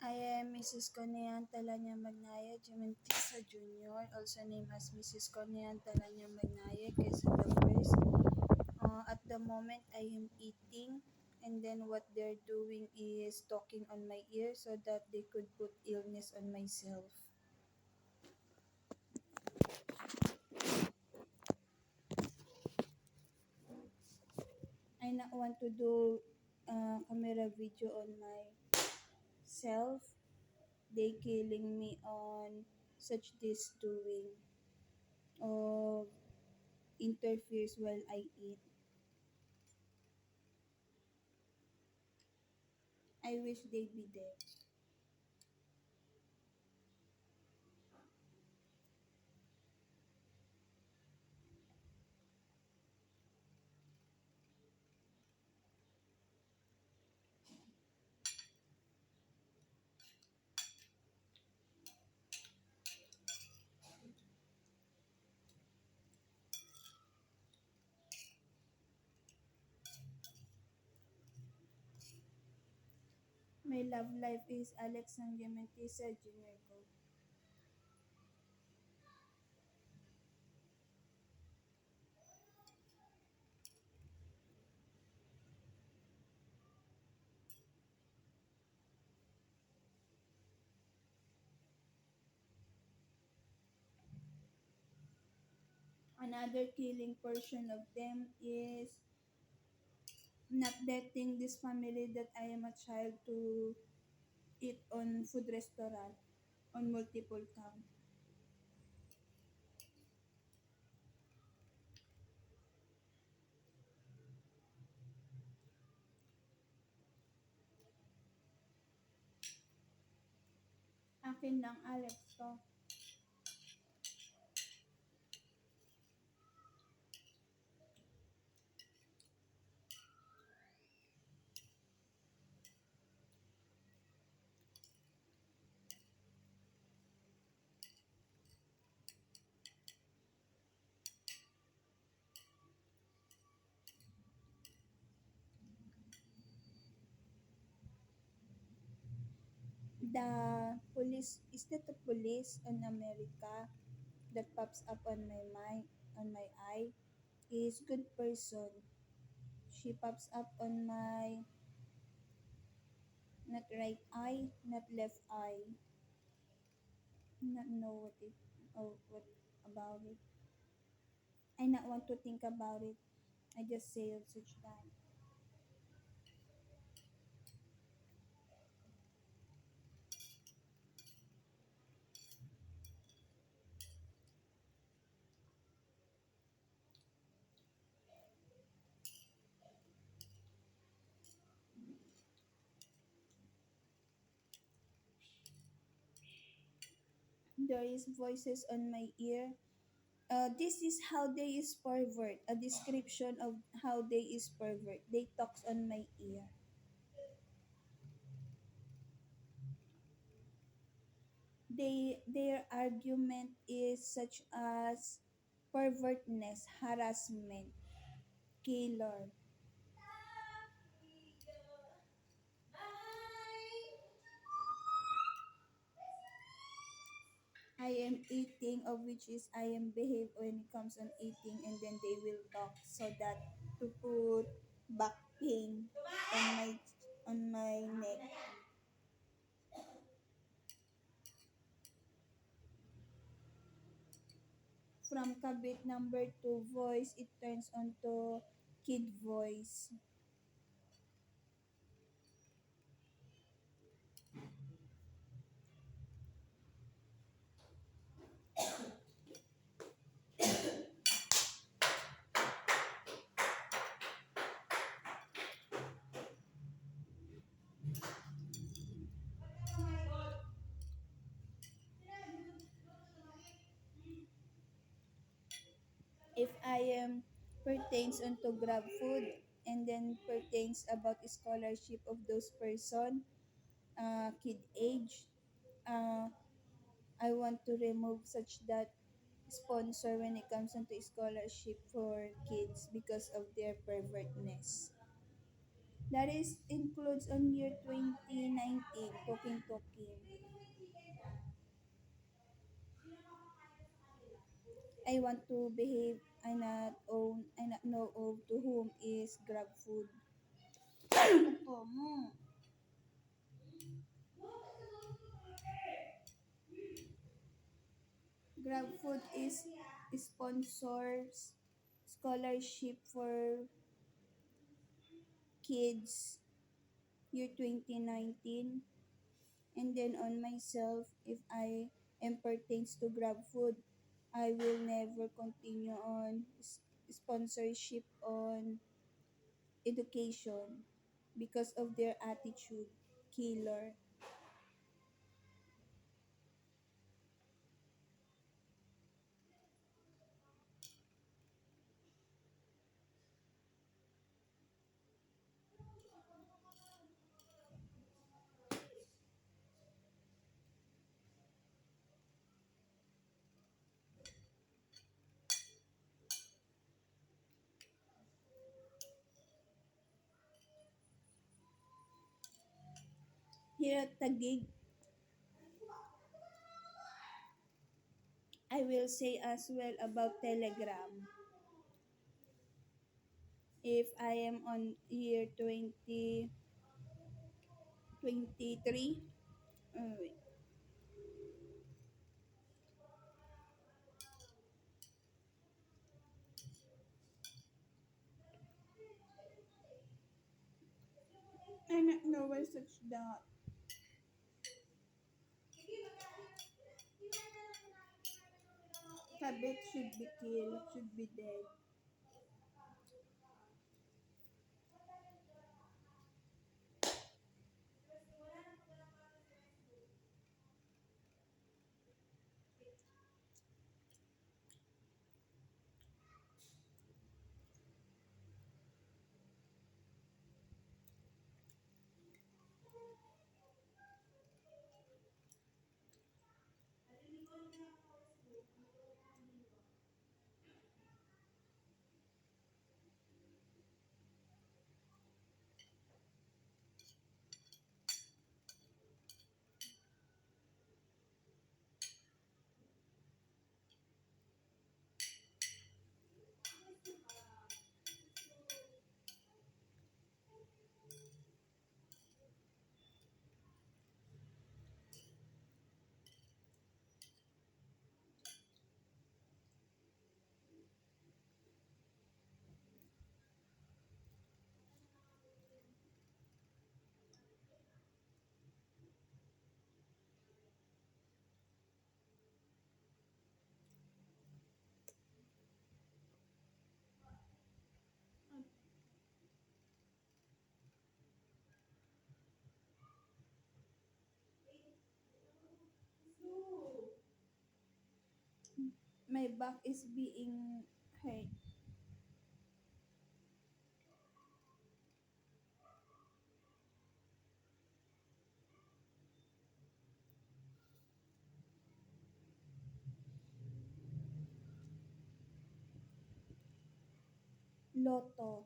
I am Mrs. Conean Talanya Magnaya Jimentisa Jr., also named as Mrs. Conean Talanya Magnaya Quezon the First. At the moment, I am eating, and then what they're doing is talking on my ear so that they could put illness on myself. I not want to do camera video on myself. They killing me on such this doing or interferes while I eat. I wish they'd be there. My love life is Alex Sangiamentisa Junior Go. Another killing portion of them is not letting this family that I am a child to eat on food restaurant on multiple count. Akin lang Alex to. The police is that the police in America that pops up on my mind on my eye is good person. She pops up on my not right eye, not left eye. Not know what it or what about it. I not want to think about it. I just say of such that. There is voices on my ear. This is how they is pervert. A description of how they is pervert. They talks on my ear. Their argument is such as pervertness, harassment, killer. I am eating, of which is I am behave when it comes on eating, and then they will talk so that to put back pain on my neck. From kabit number 2 voice, it turns onto kid voice. If I am pertains onto grab food and then pertains about scholarship of those person, kid age, uh, I want to remove such that sponsor when it comes into scholarship for kids because of their pervertness. That is includes on year 2019, talking. I want to behave. I not know of to whom is grab food. Ako mo. Grab food is sponsors scholarship for kids year 2019, and then on myself, if I am pertains to grab food, I will never continue on sponsorship on education because of their attitude killer. Here at Taguig, I will say as well about Telegram. If I am on year 2023, wait, I not know why such that. Kabit should be killed, should be dead. My back is being hurt. Lotto.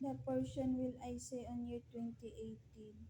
The portion will I say on year 2018.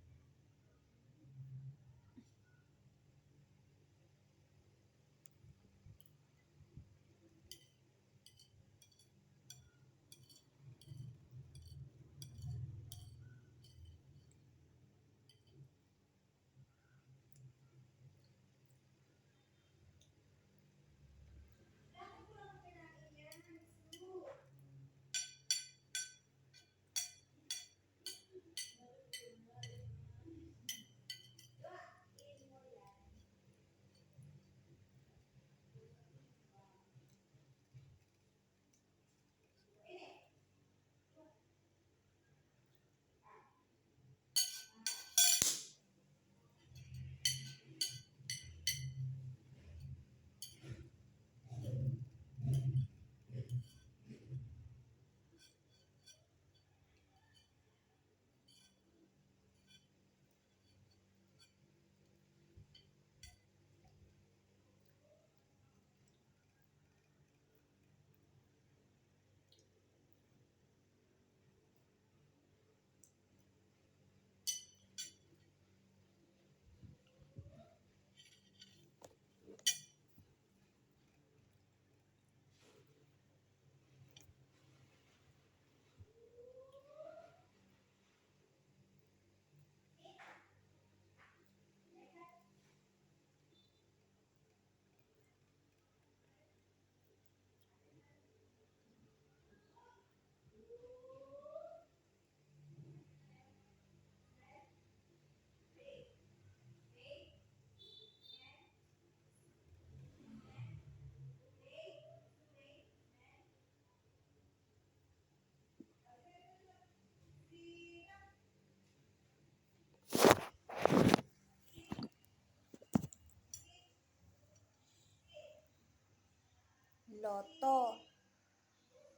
Lotto.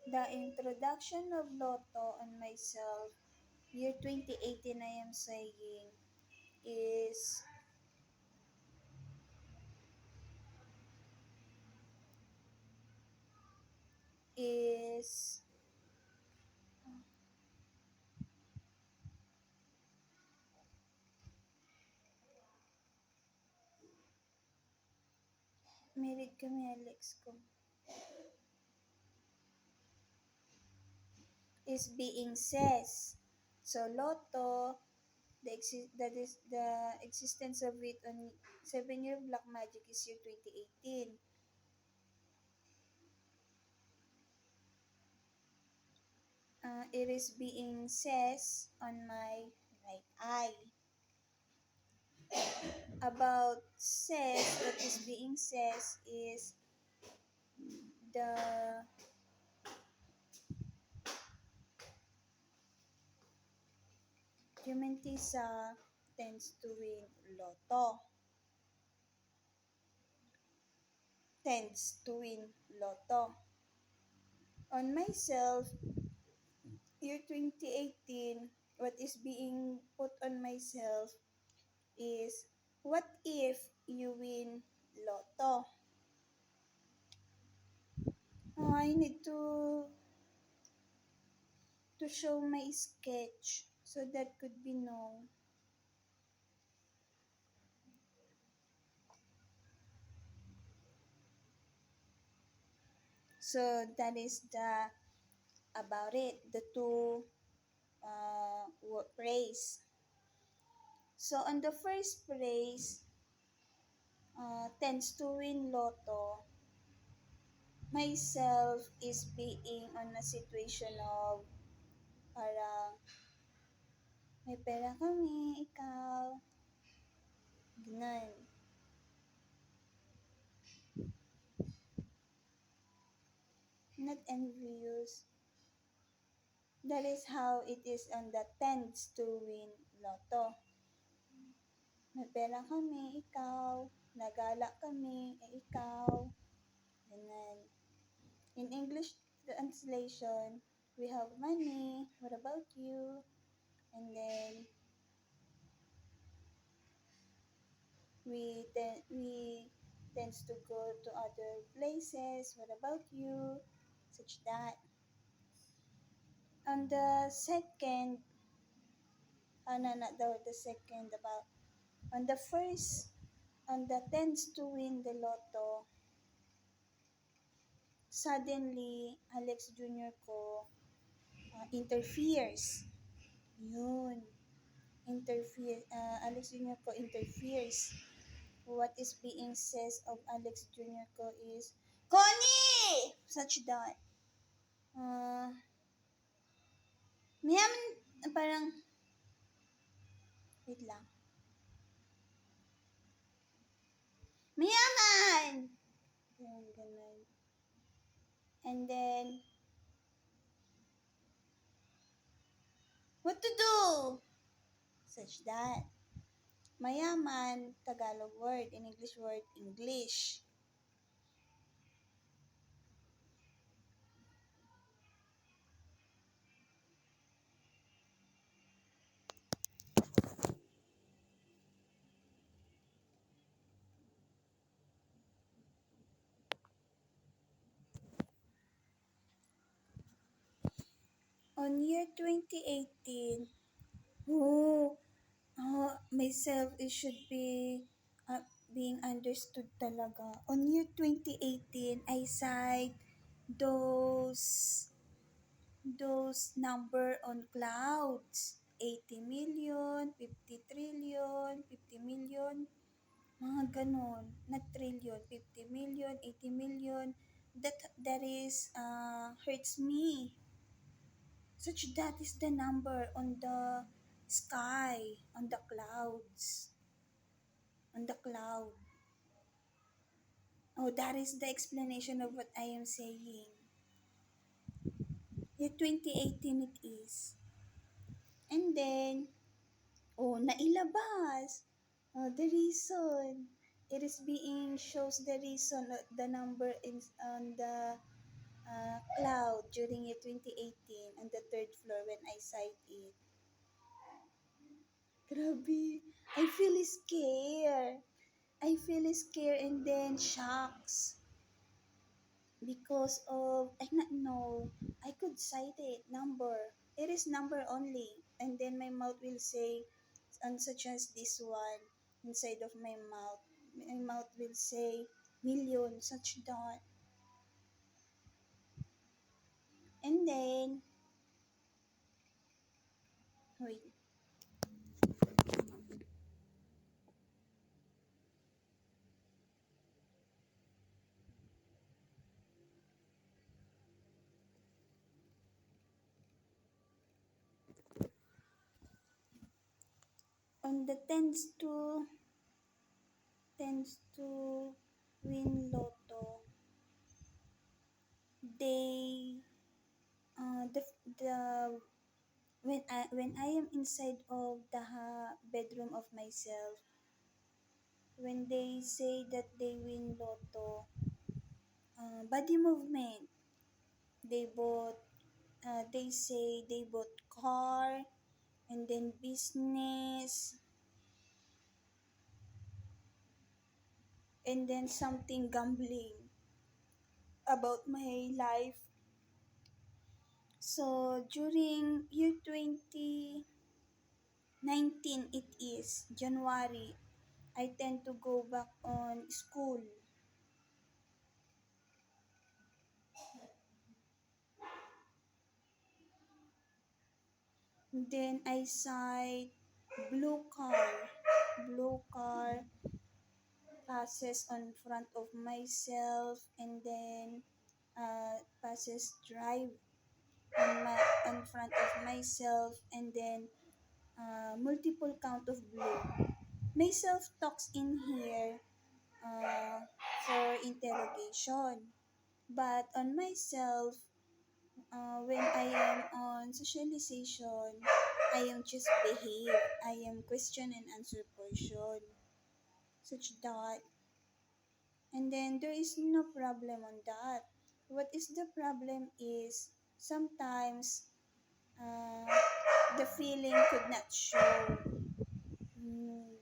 The introduction of Lotto on myself, year 2018 I am saying, is is merit kami Alex ko, is being says. So Lotto, that is the existence of it on 7-year black magic is year 2018. It is being says on my right eye. About says, what is being says is the Jumentisa tends to win Lotto. Tends to win Lotto. On myself, year 2018, what is being put on myself is, what if you win Lotto? Oh, I need to show my sketch so that could be known. So that is the about it, the two praise. So on the first praise, tends to win Lotto, myself is being on a situation of parang may pera kami, ikaw, ganun. Not envious. That is how it is on the tends to win Lotto. May pera kami, ikaw, nagala kami, ikaw, ganun. In English translation, we have money, what about you? And then, we tends to go to other places, what about you? Such that. On the second, no, not the second, about, on the first, on the tends to win the Lotto, suddenly, Alex Jr. ko interferes. Yun. Alex Jr. ko interferes. What is being says of Alex Jr. ko is, Connie! Such that. Mayaman, parang, wait lang. Mayaman! Ganun. And then, what to do? Such that. Mayaman, Tagalog word. In English word, English. On year 2018, myself, it should be being understood talaga. On year 2018, I cite those number on clouds. 80 million, 50 trillion, 50 million, mga ganon. Not trillion, 50 million, 80 million. That is hurts me. Such that is the number on the sky, on the clouds, on the cloud. Oh, that is the explanation of what I am saying. Year 2018 it is. And then, nailabas. The reason. It is being shows the reason, the number in on the cloud during year 2018 on the third floor when I sight it. Grabe. I feel scared. I feel scared and then shocks because of I not know. I could cite it number. It is number only, and then my mouth will say, and such as this one inside of my mouth. My mouth will say million such that, and then wait. On the tends to win lotto, they the when I am inside of the bedroom of myself, when they say that they win lotto, body movement, they bought, they say they bought car, and then business, and then something gambling about my life. So during year 2019, it is January, I tend to go back on school. Then I sight blue car, blue car passes on front of myself, and then passes drive on front of myself, and then multiple count of blue. Myself talks in here uh, for interrogation, but on myself, when I am on socialization, I am just behave. I am question and answer portion, such that. And then there is no problem on that. What is the problem is sometimes uh, the feeling could not show. Mm.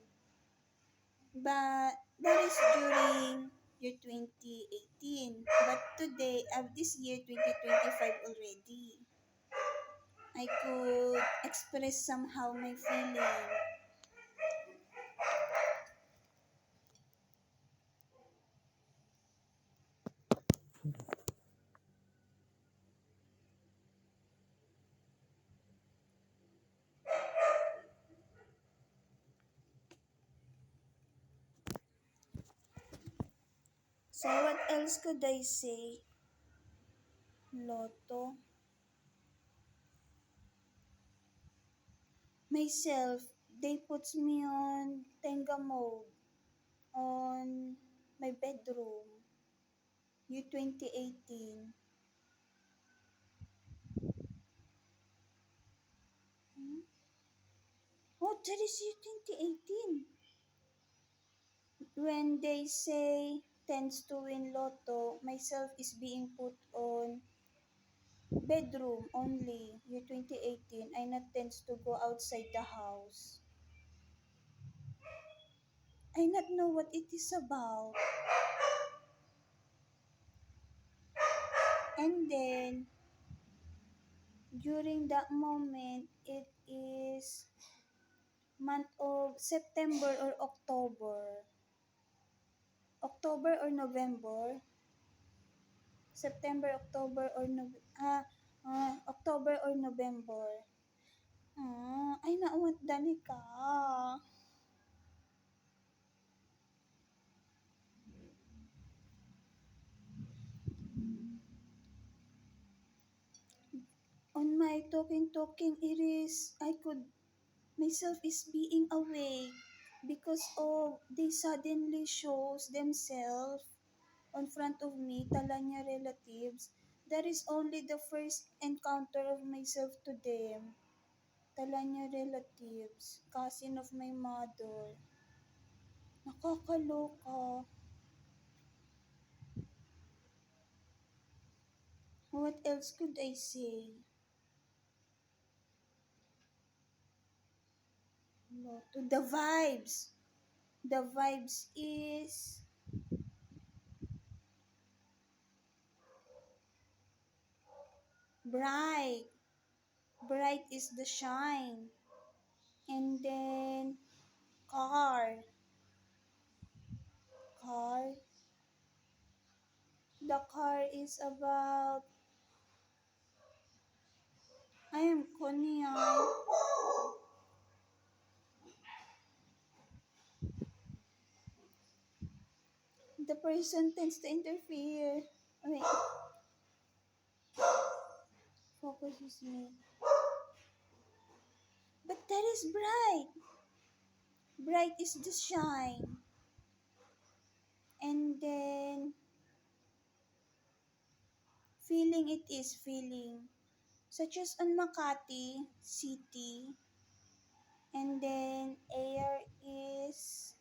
But that is during year 2018. But today, this year 2025 already, I could express somehow my feeling. So what else could I say? Lotto. Myself, they puts me on Tenga mode on my bedroom. Year 2018. Hmm? Oh, that is year 2018. When they say tends to win lotto, myself is being put on bedroom only. Year 2018, I not tends to go outside the house. I not know what it is about. And then, during that moment, it is month of September or October. October or November. September, October or October or November. Ay naawat dani ka. On my talking, it is, I could, myself is being awake because of they suddenly shows themselves on front of me, Talanya relatives. That is only the first encounter of myself to them. Talanya relatives, cousin of my mother. Nakakaloka. What else could I say? No, to the vibes. The vibes is bright. Bright is the shine. And then car. Car. The car is about I am Konyan. The person tends to interfere. Wait, focus is me. But that is bright. Bright is the shine. And then feeling it is feeling. Such as on Makati City. And then air is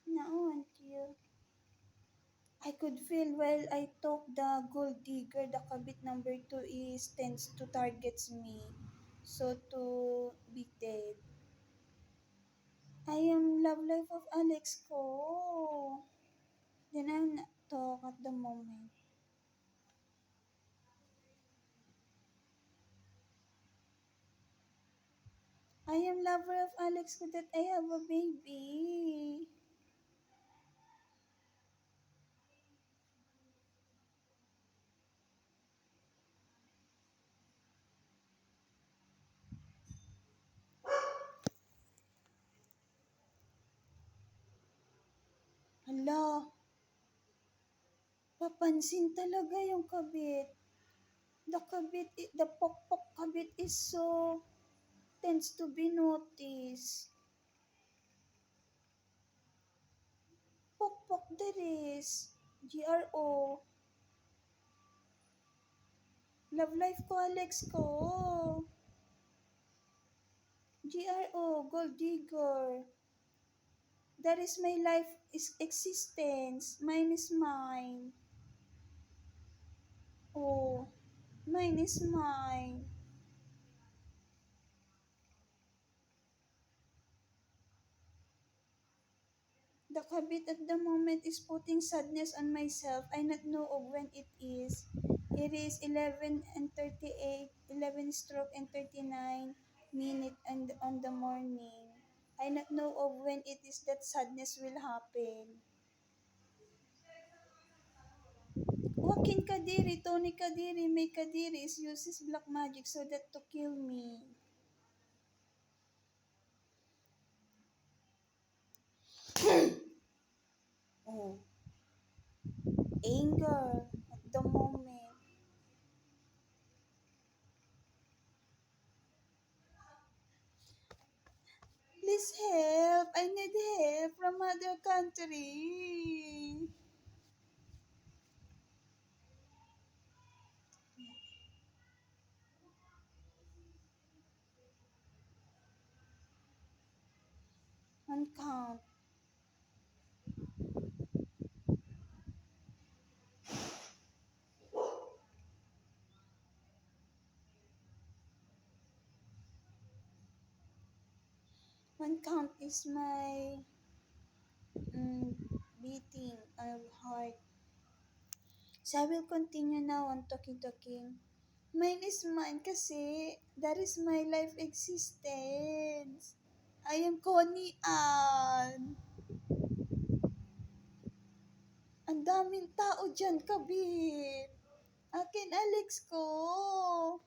naon you. I could feel while I talk the gold digger, the kabit number two is tends to targets me. So to be dead. I am love life of Alex ko. Then I'm not talk at the moment. I am lover of Alex ko that I have a baby. Hala, papansin talaga yung kabit. The pokpok kabit is so tends to be noticed. Pokpok there is. GRO. Love life ko, Alex ko. GRO, gold digger. That is my life is existence. Mine is mine. Oh, mine is mine. The habit at the moment is putting sadness on myself. I not know of when it is. It is 11 and 38, 11 stroke and 39 minute and on the morning. I not know of when it is that sadness will happen. Joaquin Kadiri, Tony Kadiri, May Kadiri is uses black magic so that to kill me. Oh, anger at the moment. Please help. I need help from other country. One count. One count is my mm, beating of heart. So I will continue now on talking. Mine is mine kasi that is my life existence. I am Connie Ann. Ang daming tao dyan, kabit. Akin, Alex ko.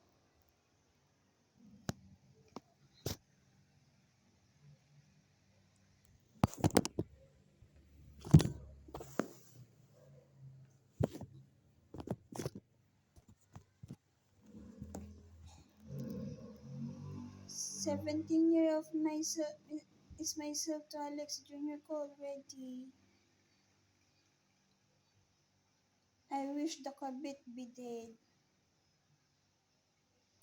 17 year of myself is myself to Alex Jr. ko already. I wish the kabit be dead.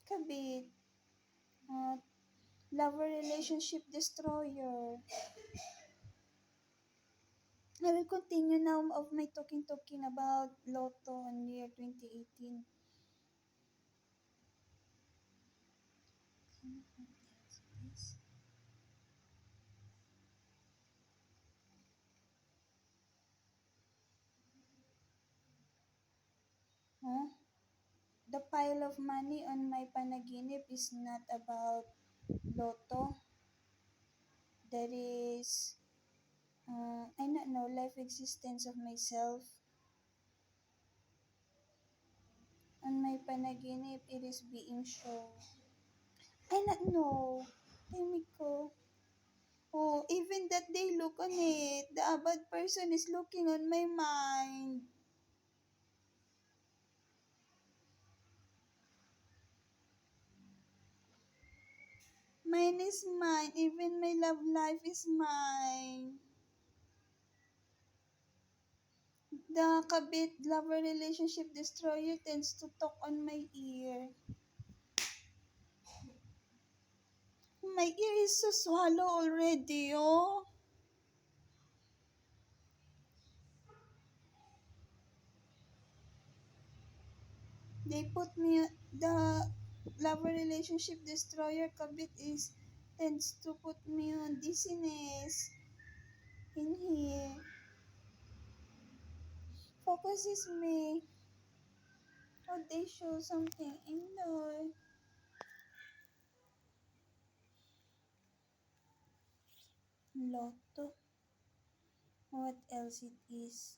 Kabit. Uh, lover relationship destroyer. I will continue now of my talking about Lotto in year 2018. Huh? The pile of money on my panaginip is not about Lotto. That is, I not know, life existence of myself. On my panaginip, it is being shown. I not know. Timid ko. Oh, even that they look on it. The bad person is looking on my mind. Mine is mine. Even my love life is mine. The kabit lover relationship destroyer tends to talk on my ear. My ear is so swallow already, oh. They put me, the lover relationship destroyer kabit is tends to put me on dizziness in here. Focuses me. Oh, they show something in there. Lotto. What else it is?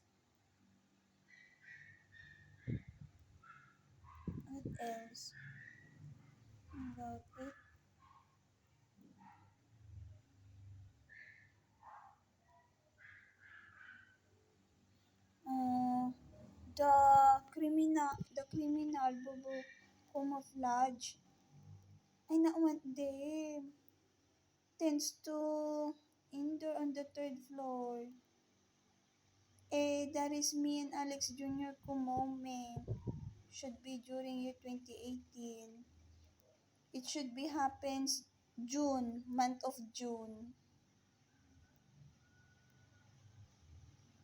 What else about it? Uh, the criminal bubu camouflage. I not want them. Tends to indoor on the third floor. That is me and Alex Jr. Kumome. Should be during year 2018. It should be happens June, month of June.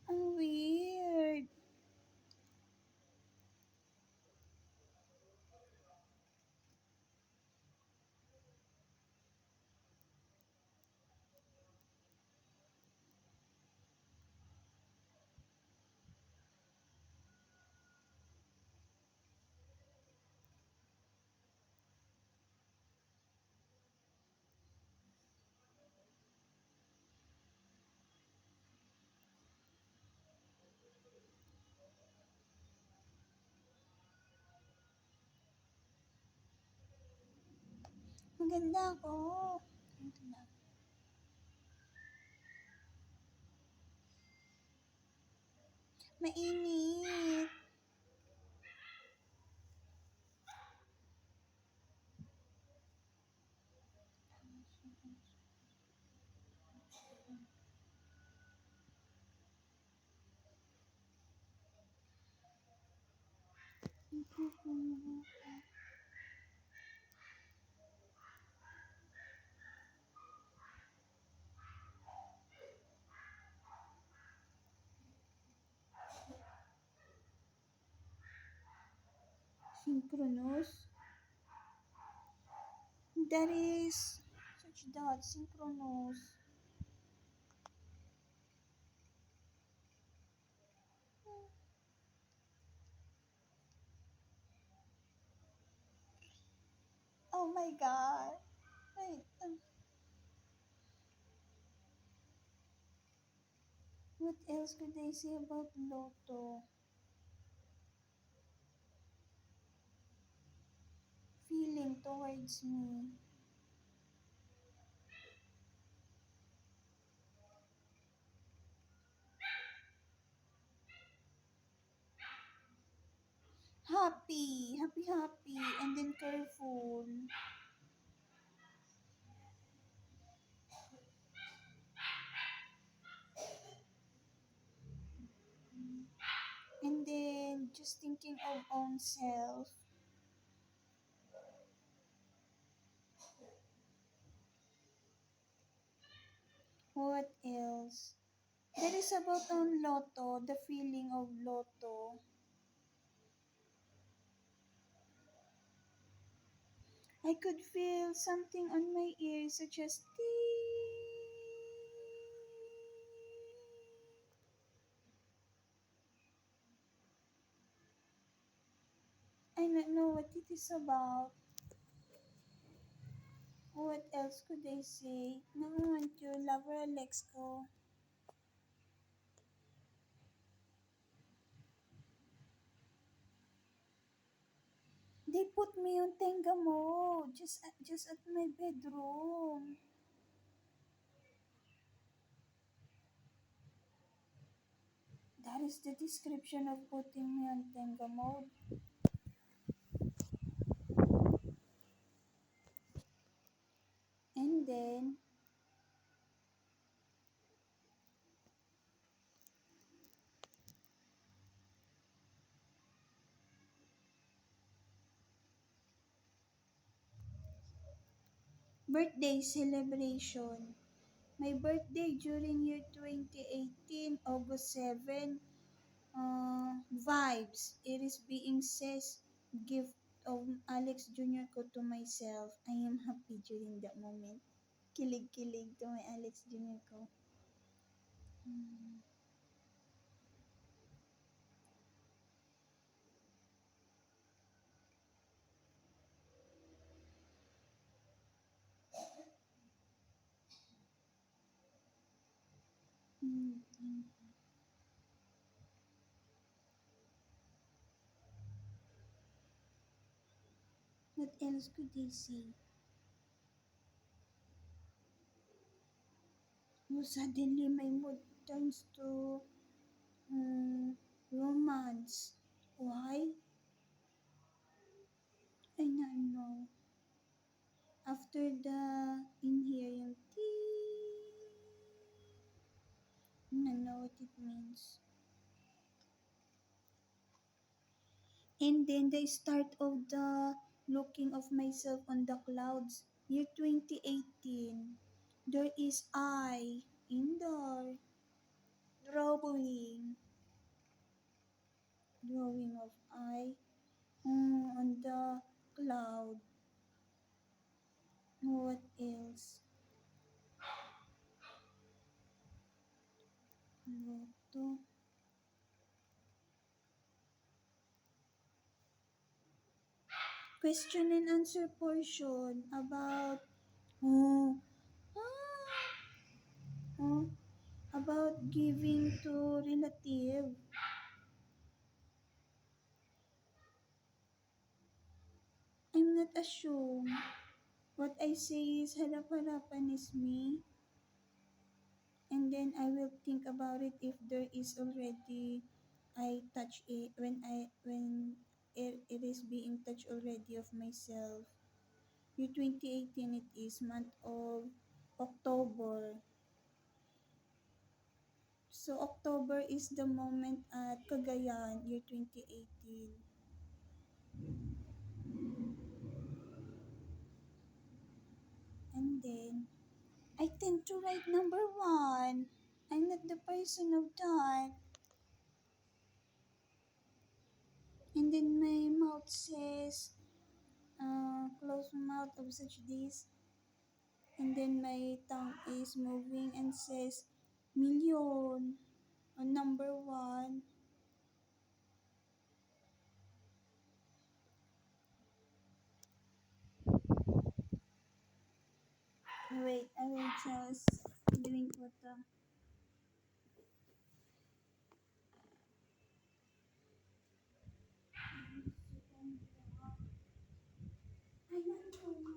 Ang weird. Maganda ako. Ito na. Mainit. Synchronous. That is, search that, synchronous. Oh my god. Wait, what else could I say about Lotto? Feeling towards me. Happy, and then careful. And then just thinking of own self. What else? That is about on Lotto, the feeling of Lotto. I could feel something on my ears such as tee. I don't know what it is about. What else could I say? No, I want to lover Alex ko. They put me on Tenga mode just at my bedroom. That is the description of putting me on Tenga mode. And then birthday celebration. My birthday during year 2018, August 7. Vibes. It is being says gift of Alex Jr. ko to myself. I am happy during that moment. Kilig-kilig to my Alex Jr. ko. Mm. Mm. What else could they say? Oh, suddenly my mood turns to romance. Why? I don't know. After the in here yung tea, I don't know what it means. And then the start of the looking of myself on the clouds. Year 2018. There is I in there. Drawing. Drawing of I on the cloud. What else? Loto. Question and answer portion about oh, oh about giving to relative. I'm not assumed. What I say is harap-harapan is me, and then I will think about it if there is already I touch it when it is being touched already of myself. Year 2018 it is month of October. So October is the moment at Cagayan, year 2018. And then I tend to write number one. I'm not the person of that. And then my mouth says, close mouth of such this. And then my tongue is moving and says, million, on number one. Wait, I will just drink water. I don't know.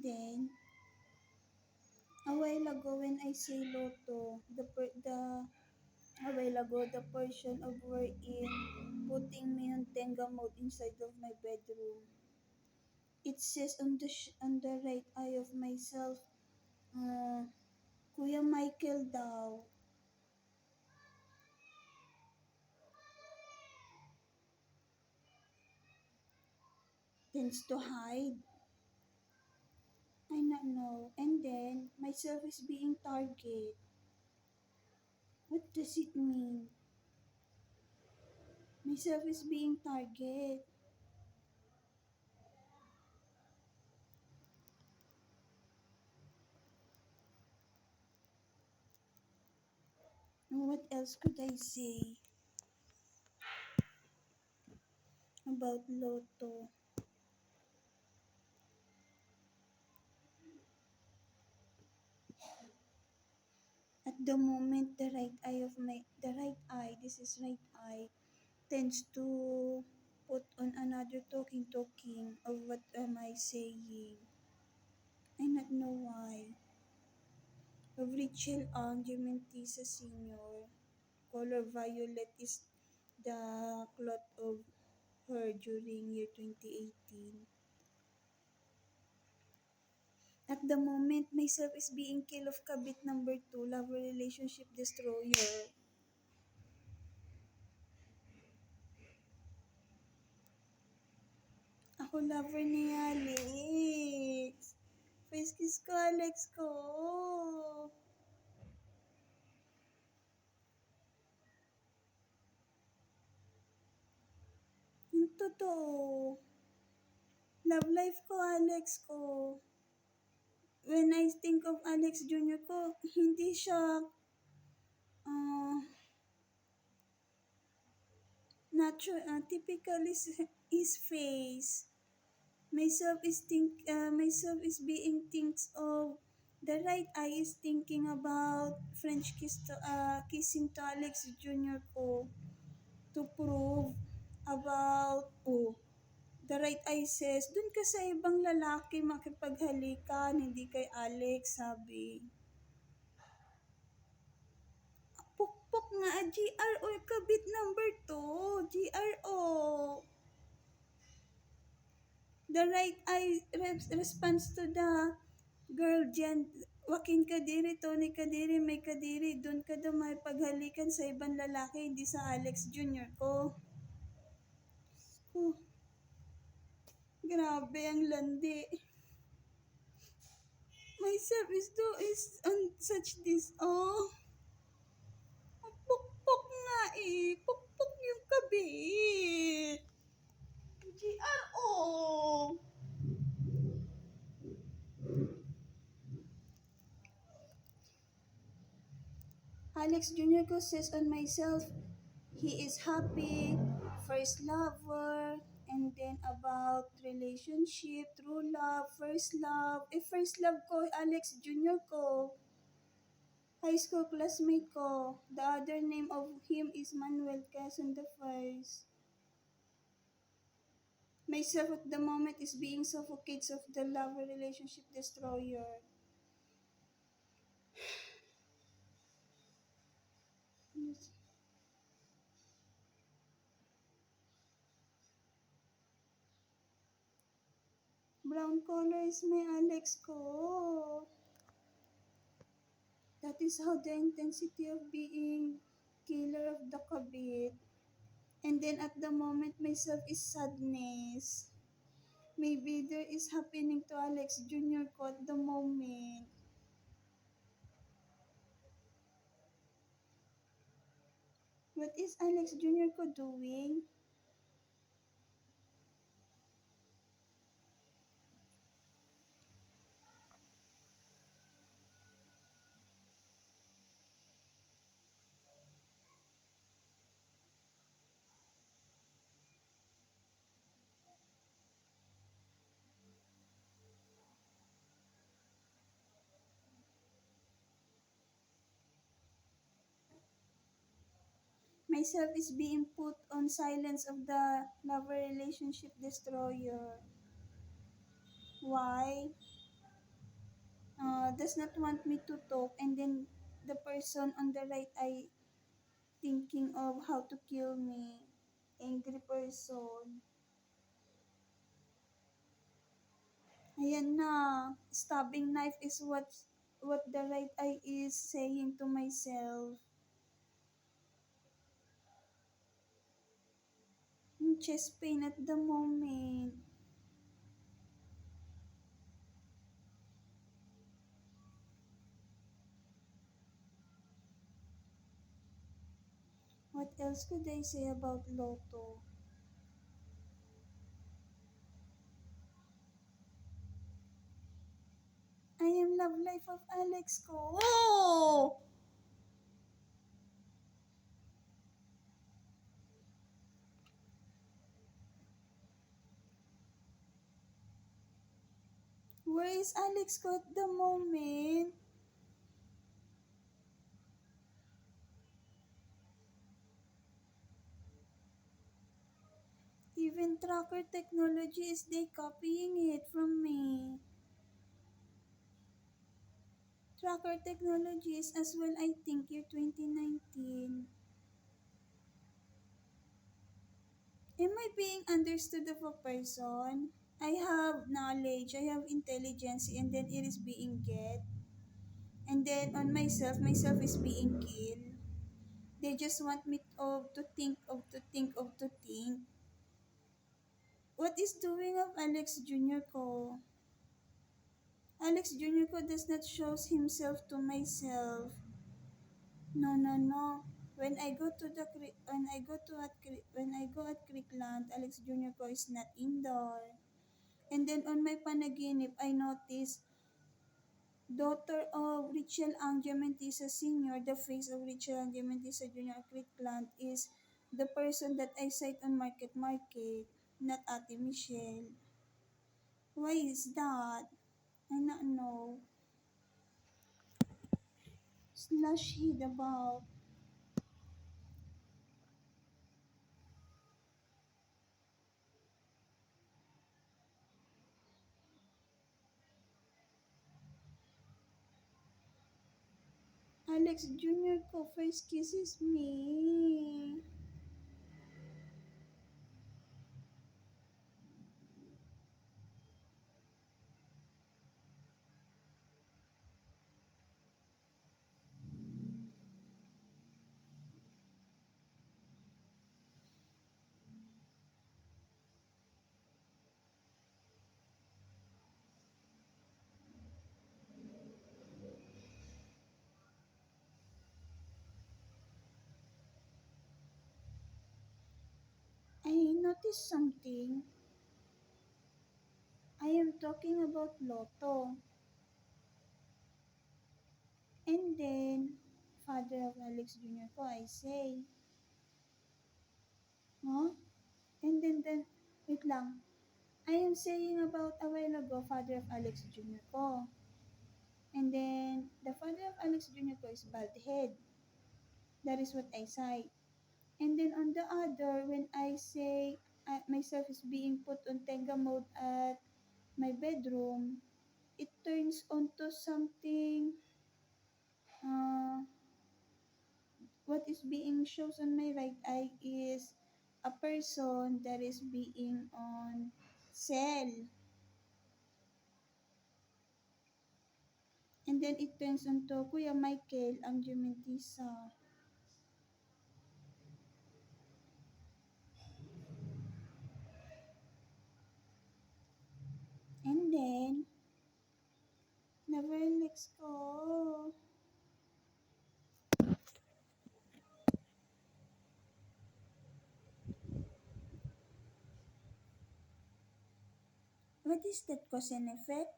then a while ago when I say Lotto, a while ago the person of wherein putting me on Tenga mode inside of my bedroom. It says on the right eye of myself, uh, Kuya Michael daw tends to hide. I not know. And then myself is being target. What does it mean? Myself is being target. What else could I say about Lotto? At the moment, the right eye, this is right eye, tends to put on another talking of what am I saying. I not know why. Of Rachel Ang Gementisa Sr. Color violet is the cloth of her during year 2018. At the moment, myself is being killed of kabit number 2, lover relationship destroyer. Ako lover ni Alex. Face kiss ko, Alex ko. Yung totoo. Love life ko, Alex ko. When I think of Alex Jr. ko, hindi siya uh, typical is his face. Myself is being thinks of the right eye is thinking about French kissing to Alex Jr. ko to prove about the right eye says dun ka sa ibang lalaki makipaghalikan hindi kay Alex sabi. Pukpok nga GRO kabit number 2 GRO. The right eye responds to the girl Jen, Joaquin Kadiri, Tony Kadiri, May Kadiri, doon ka daw may paghalikan sa ibang lalaki, hindi sa Alex Jr. ko. Oh, grabe ang landi. Myself is on such this, pukpok nga pukpok yung kabit. GRO. Alex Jr. ko says on myself, he is happy, first lover, and then about relationship, true love, first love. First love ko, Alex Jr. ko. High school classmate ko. The other name of him is Manuel Quezon the First. Myself at the moment is being suffocated of the love relationship destroyer. Brown color is my Alex ko. That is how the intensity of being killer of the kabit. And then at the moment myself is sadness. Maybe there is happening to Alex Jr. ko at the moment. What is Alex Jr. ko doing? Myself is being put on silence of the lover relationship destroyer. Why? does not want me to talk, and then the person on the right ay thinking of how to kill me. Angry person. Ayan na. Stabbing knife is what the right eye is saying to myself. Chest pain at the moment. What else could I say about Lotto? I am love life of Alex ko. Oh! Where is Alex ko at the moment? Even tracker technology is they copying it from me. Tracker technologies as well, I think, year 2019. Am I being understood of a person? I have knowledge, I have intelligence, and then it is being get. And then on myself is being killed. They just want me to think. What is doing of Alex Jr. ko? Alex Jr. ko does not shows himself to myself. No, no, no. When I go to the when I go at Creekland, Alex Jr. ko is not indoor. And then on my panaginip, I noticed daughter of Richel Angel Sr., the face of Richel Angel Jr. at Creekland is the person that I sight on Market, not Ate Michelle. Why is that? I not know. Slash hid about. Alex Jr. ko first kisses me. I noticed something. I am talking about Lotto. And then, father of Alex Jr. ko, I say, huh? And then, wait lang. I am saying about a while ago, father of Alex Jr. ko. And then, the father of Alex Jr. ko is bald head. That is what I say. And then on the other, when I say myself is being put on Tenga mode at my bedroom, it turns onto something, uh, what is being shows on my right eye is a person that is being on cell. And then it turns onto Kuya Michael ang Jumentisa. And then, never next ko. What is that cause and effect?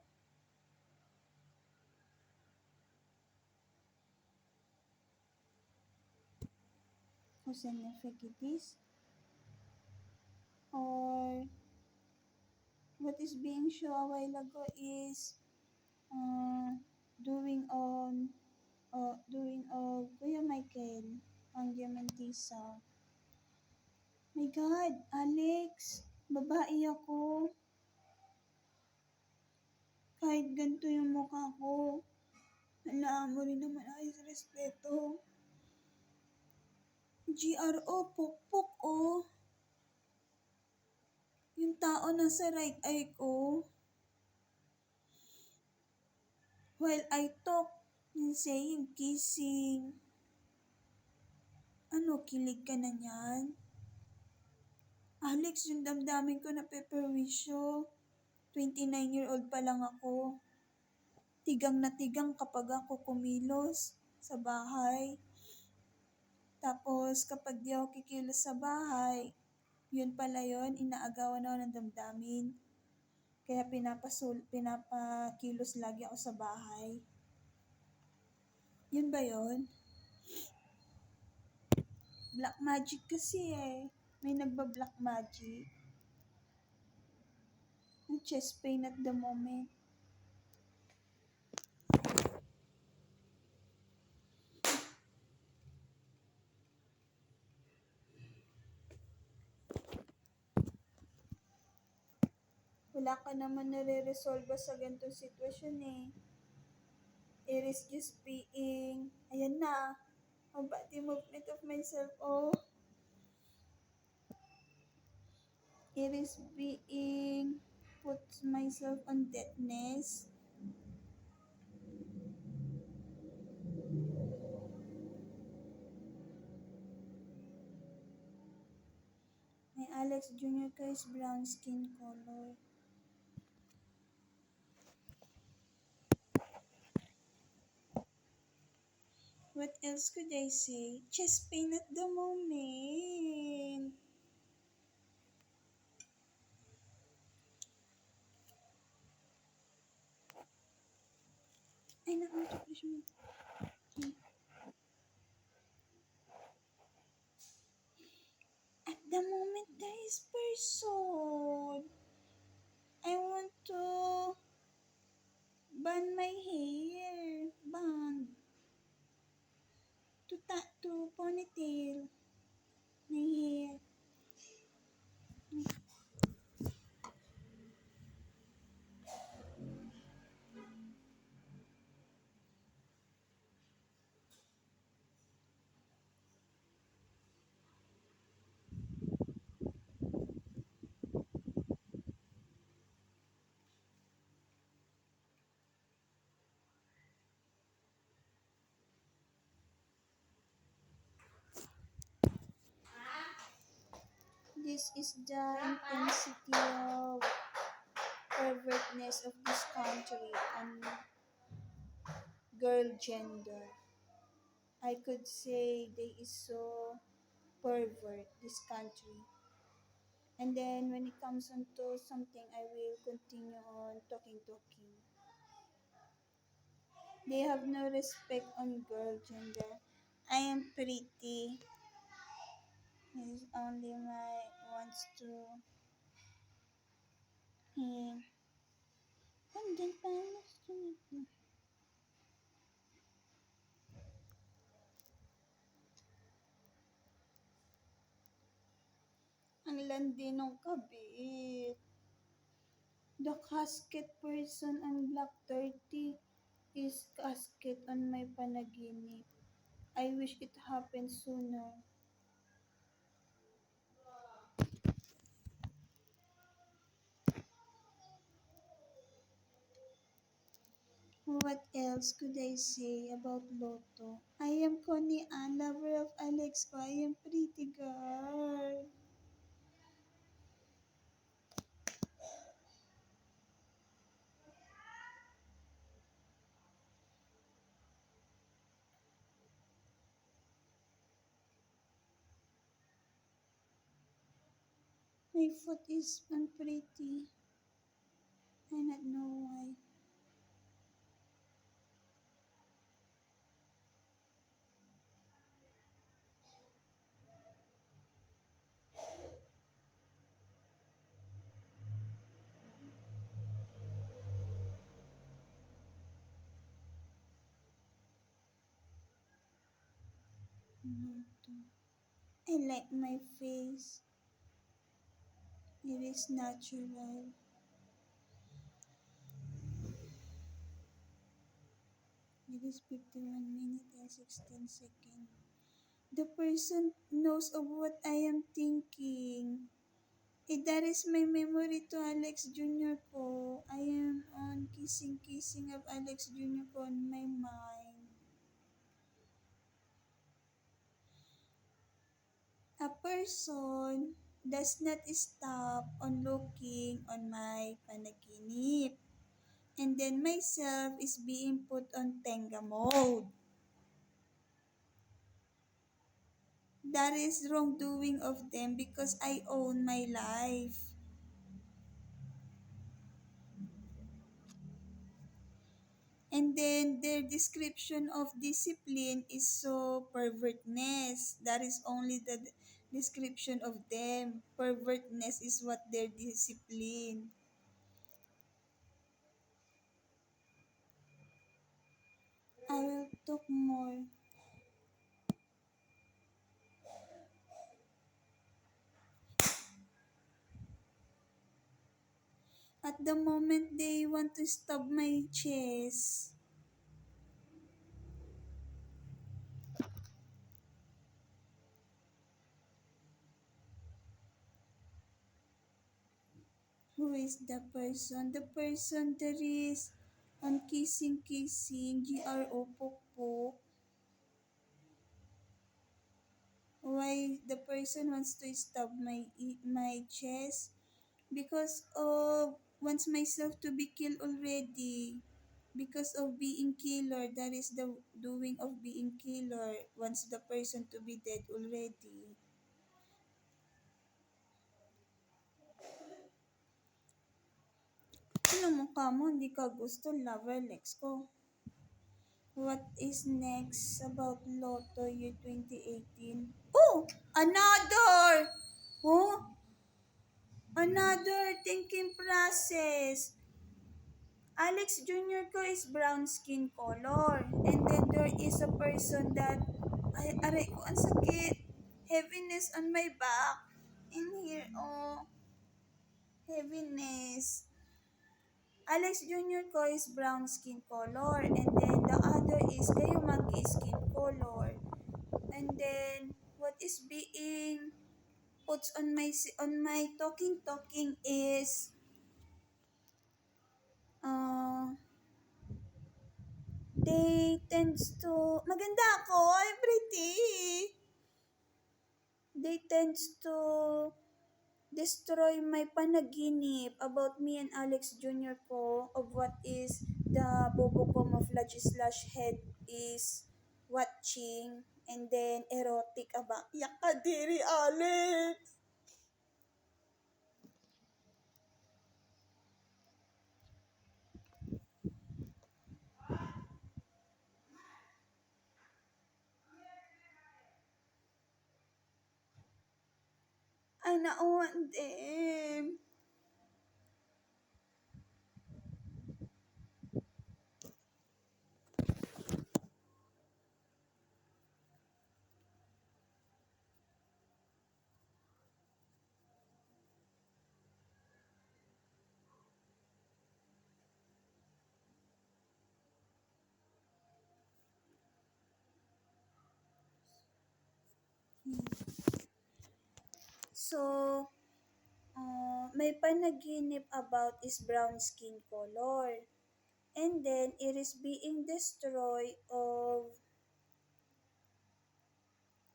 Cause and effect it is? Or what is being shown a while ago is uh, doing on doing of Kuya Michael ang Diamantisa. My God, Alex, babae ako. Kahit ganito yung mukha ko. mo rin naman ayos respeto. GRO, pukpuk oh. Yung tao nasa right eye ko. While I talk and saying kissing. Ano, kilig ka na niyan? Alex, yung damdamin ko na peperwisyo. 29-year-old pa lang ako. Tigang na tigang kapag ako kumilos sa bahay. Tapos kapag di ako kikilos sa bahay, yun pala yun, inaagawan ako ng damdamin. Kaya pinapakilos lagi ako sa bahay. Yun ba yun? Black magic kasi eh. May nagba-black magic. Ang chest pain at the moment. Wala ka naman nare-resolve sa ganitong sitwasyon eh. It is just being, ayan na, ang body movement of myself, oh. It is being, put myself on deadness. My Alex Jr. ka is brown skin color. What else could I say? Chest pain at the moment. Ay, na-accomplish mo. At the moment, there is person. I want to band my hair. Band. To ponytail. My hair. This is the intensity of pervertness of this country and girl gender. I could say they is so pervert, this country. And then when it comes on to something, I will continue on talking. They have no respect on girl gender. I am pretty. Is only my wants to him. And then ang landi nung kabit. The casket person on Black 30 is casket on my panaginip. I wish it happened sooner. What else could I say about Lotto? I am Connie Ann, lover of Alex ko. I am pretty girl. My foot is unpretty. I not know why. Lotto. I like my face. It is natural. It is 51 minutes and 16 seconds. The person knows of what I am thinking. That is my memory to Alex Jr. ko. I am on kissing of Alex Jr. ko on my mind. A person does not stop on looking on my panaginip. And then myself is being put on Tenga mode. That is wrongdoing of them because I own my life. And then their description of discipline is so pervertness. That is only the description of them. Pervertness is what their discipline. I will talk more. At the moment they want to stab my chest. Who is the person? The person that is on kissing, GRO Pokpok. Why the person wants to stab my chest? Because wants myself to be killed already. Because of being killer, that is the doing of being killer. Wants the person to be dead already. Ano mo ka mo, hindi ka gusto lover Lex ko. What is next about Lotto year 2018? Oh! Another! Oh! Another thinking process. Alex Jr. ko is brown skin color. And then there is a person that, ay, aray ko, ang sakit. Heaviness on my back. In here, oh. Heaviness. Alex Jr. ko is brown skin color. And then the other is Kayumaki skin color. And then, what is being put on my talking is uh, they tends to maganda ako, I'm pretty. They tends to destroy my panaginip about me and Alex Jr. ko of what is the bobo camouflage slash head is watching and then erotic about yak ka diri Alex. Ay nauwan them. So, may panaginip about is brown skin color. And then, it is being destroyed of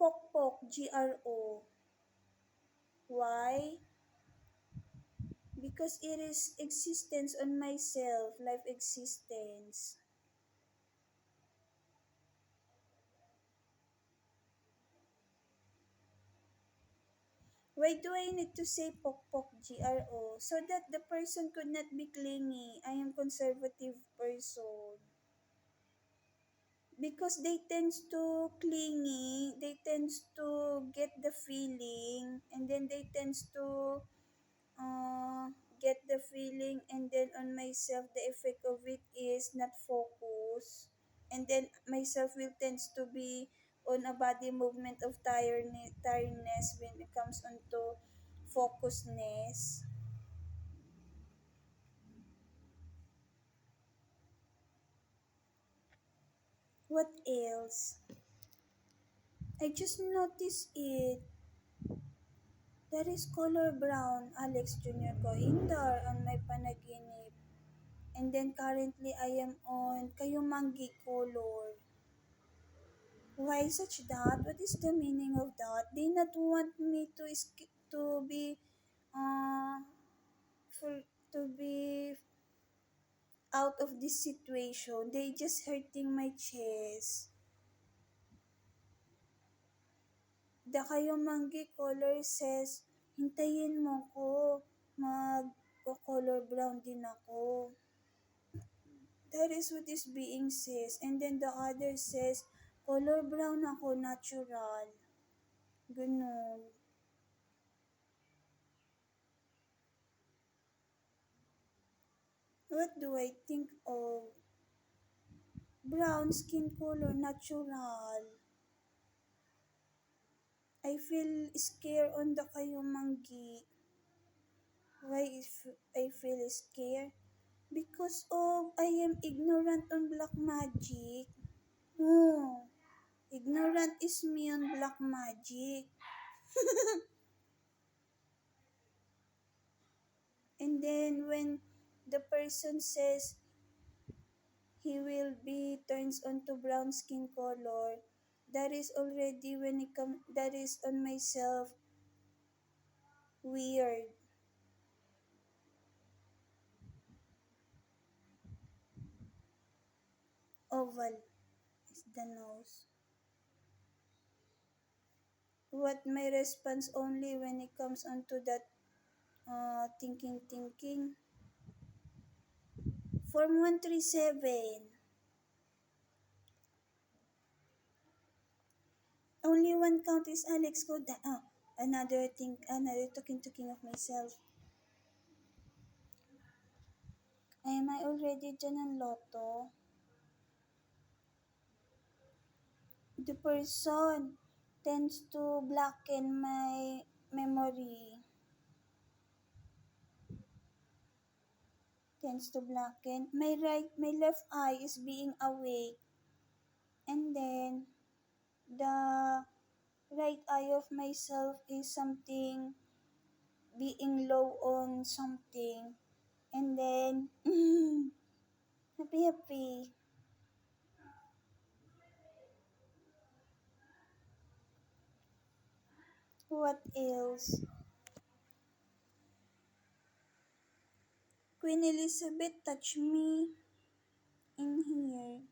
Pokpok GRO. Why? Because it is existence on myself, life existence. Why do I need to say Pokpok GRO? So that the person could not be clingy. I am conservative person. Because they tends to clingy, they tends to get the feeling, and then they tends to uh, get the feeling, and then on myself the effect of it is not focus, and then myself will tends to be on a body movement of tiredness when it comes onto focusness. What else? I just noticed it. That is color brown, Alex Jr. ko. Indar on my panaginip. And then currently I am on Kayumangi color. Why such that? What is the meaning of that? They not want me to be uh for to be out of this situation. They just hurting my chest. The Kayumangi color says, hintayin mo ko, mag-color brown din ako. That is what is being says. And then the other says, color brown ako, natural. Ganun. What do I think of? Brown skin color, natural. I feel scared on the Kayumangi. Why if I feel scared? Because of I am ignorant on black magic. Oh, ignorant is me on black magic. And then when the person says he will be turns onto brown skin color, that is already when it come that is on myself weird. Oval is the nose. What my response only when it comes onto that thinking. Form 137. Only one count is Alex go down. Oh, another talking of myself. Am I already dyan ng loto? The person tends to blacken my memory. Tends to blacken. My left eye is being awake. And then, the right eye of myself is something being low on something. And then, happy. What else? Queen Elizabeth touch me in here.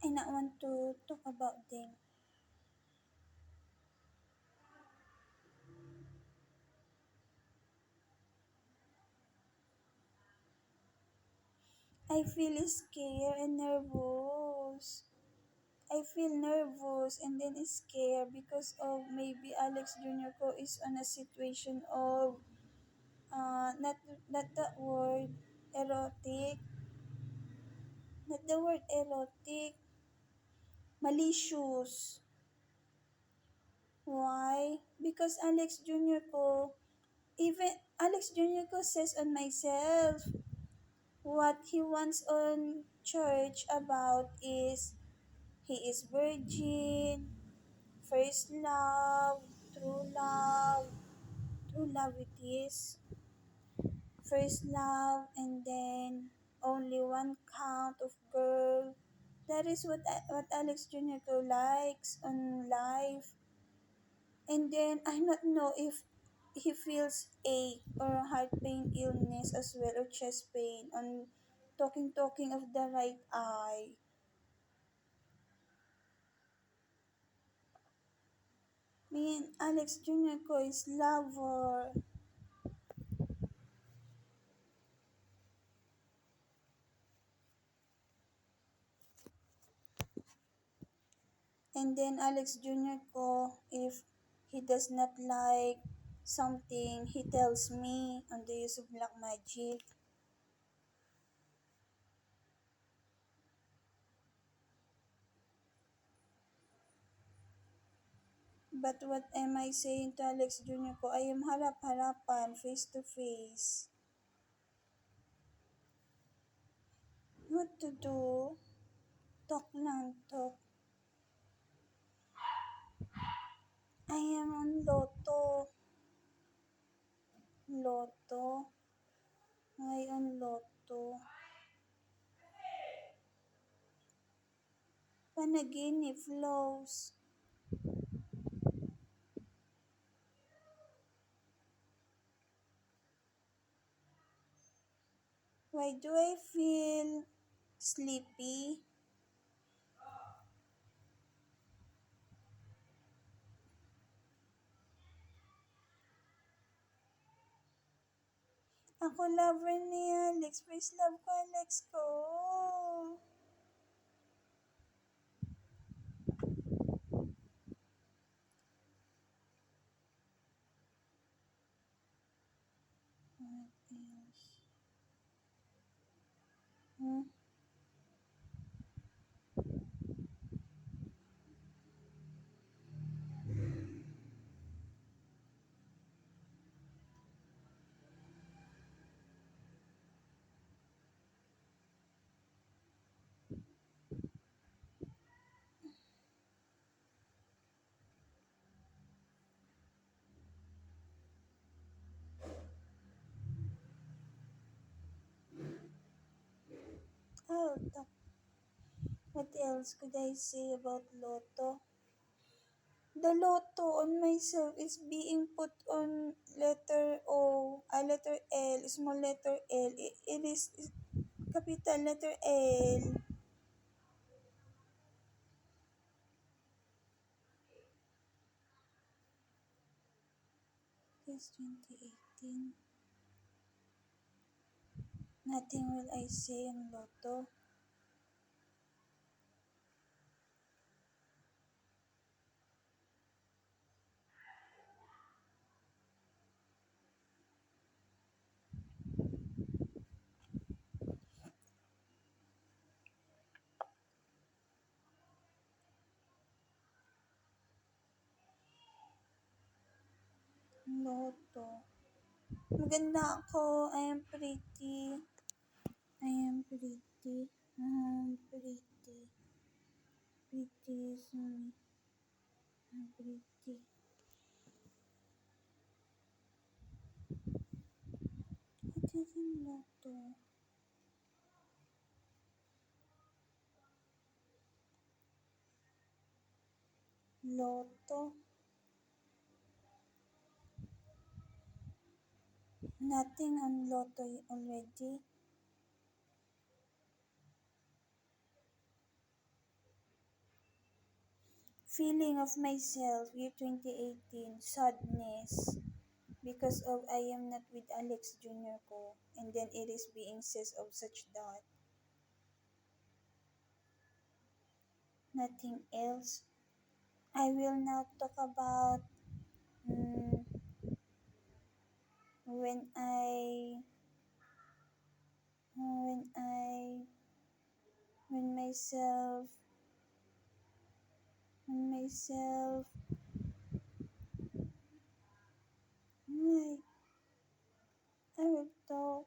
I not want to talk about them. I feel scared and nervous. I feel nervous and then scared because of maybe Alex Jr. ko is on a situation of not the word erotic, not the word erotic, malicious. Why? Because Alex Jr. ko, even Alex Jr. ko says on myself, what he wants on church about is he is virgin, first love, true love, true love it is, first love, and then only one count of girl. That is what Alex Jr. Ko likes on life. And then I not know if he feels ache or heart pain illness as well or chest pain on talking of the right eye. Me and Alex Jr. Ko is lover. And then Alex Jr. Ko, if he does not like something, he tells me on the use of black magic. But what am I saying to Alex Jr. ko? I am harap-harapan, face to face. What to do? Talk lang, talk. I am on Lotto. Lotto. I on Lotto. Panaginip flows. Why do I feel sleepy? Ako lover ni Alex. Please love ko Alex ko. What else? Hmm? Oh, what else could I say about Lotto? The Lotto on myself is being put on letter O, letter L, small letter L. It is capital letter L. This 2018. Nothing will I say on Lotto. Lotto. Maganda ako. I am pretty. I am pretty. Pretty. Pretty. Sorry. I'm pretty. What is in Lotto? Lotto. Nothing on Lotto already. Feeling of myself, year 2018, sadness. Because of I am not with Alex Jr. ko. And then it is being says of such that. Nothing else. I will now talk about mm, when I when I when myself I, I will talk.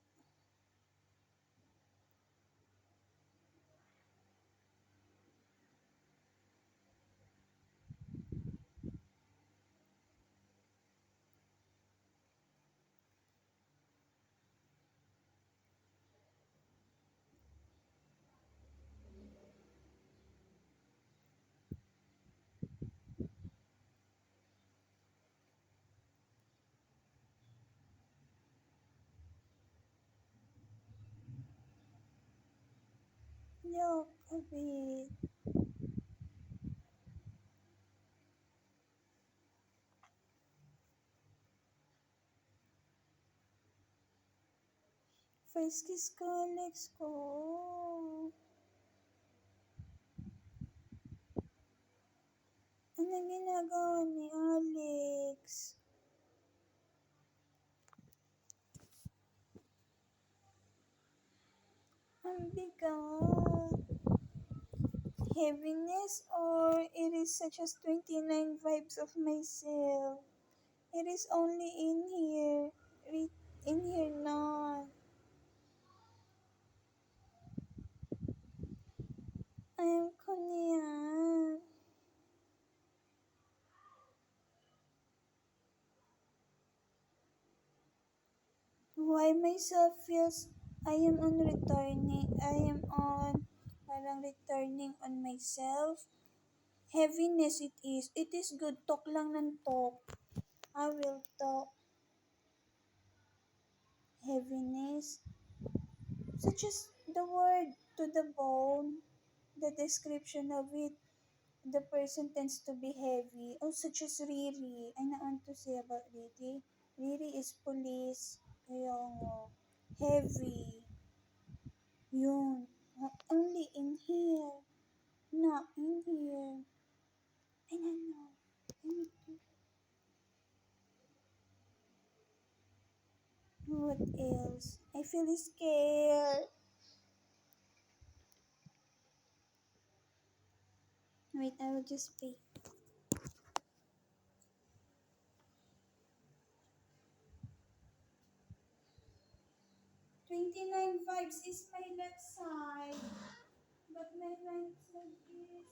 Joke a bit. First kiss ko Alex ko. Ano ginagawa ni Alex? Ang bigat. Heaviness, or it is such as 29 vibes of myself. It is only in here. In here na. Ayaw ko niyan. Why myself feels I am on returning. I am on parang returning on myself. Heaviness it is. It is good. Talk lang ng talk. I will talk. Heaviness. Such as the word to the bone. The description of it. The person tends to be heavy. Oh, such as Riri. I na want to say about Riri. Riri is police. Kaya nga. Heavy. Yun. Only in here. Not in here. I don't know. I need to... What else? I feel scared. Wait, I will just pay. 29 vibes is my left side. But my right side is...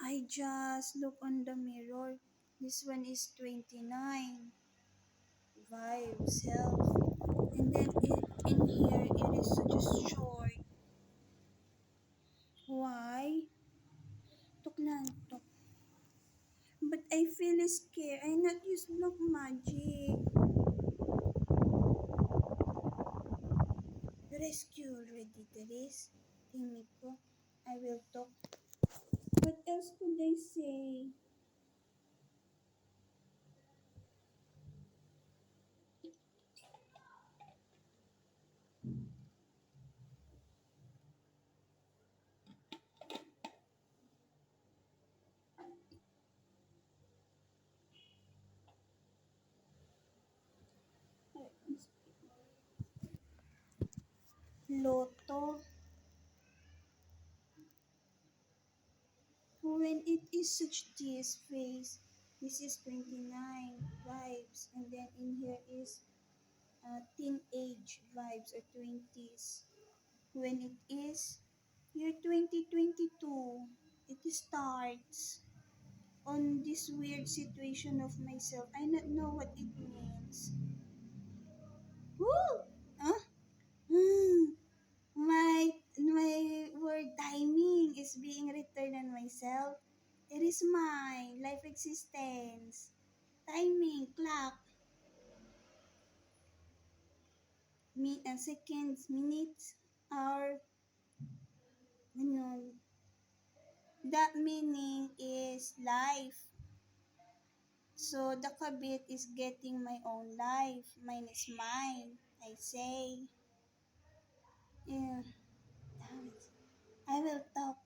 I just look on the mirror. This one is 29 vibes, health. And then in here, it is just short. Why? Tok lang, tok. But I feel scared. I not use block magic. Rescue already, Teres. Tingin po. I will talk. What else could I say? Loto. When it is such this face, this is 29 vibes. And then in here is teenage vibes or 20s. When it is year 2022, it starts on this weird situation of myself. I don't know what it means. Woo! Huh? My word timing is being returned on myself. It is my life existence. Timing, clock, seconds, minutes, hour, ano. That meaning is life. So the kabit is getting my own life. Mine is mine. I say. Yeah. I will talk.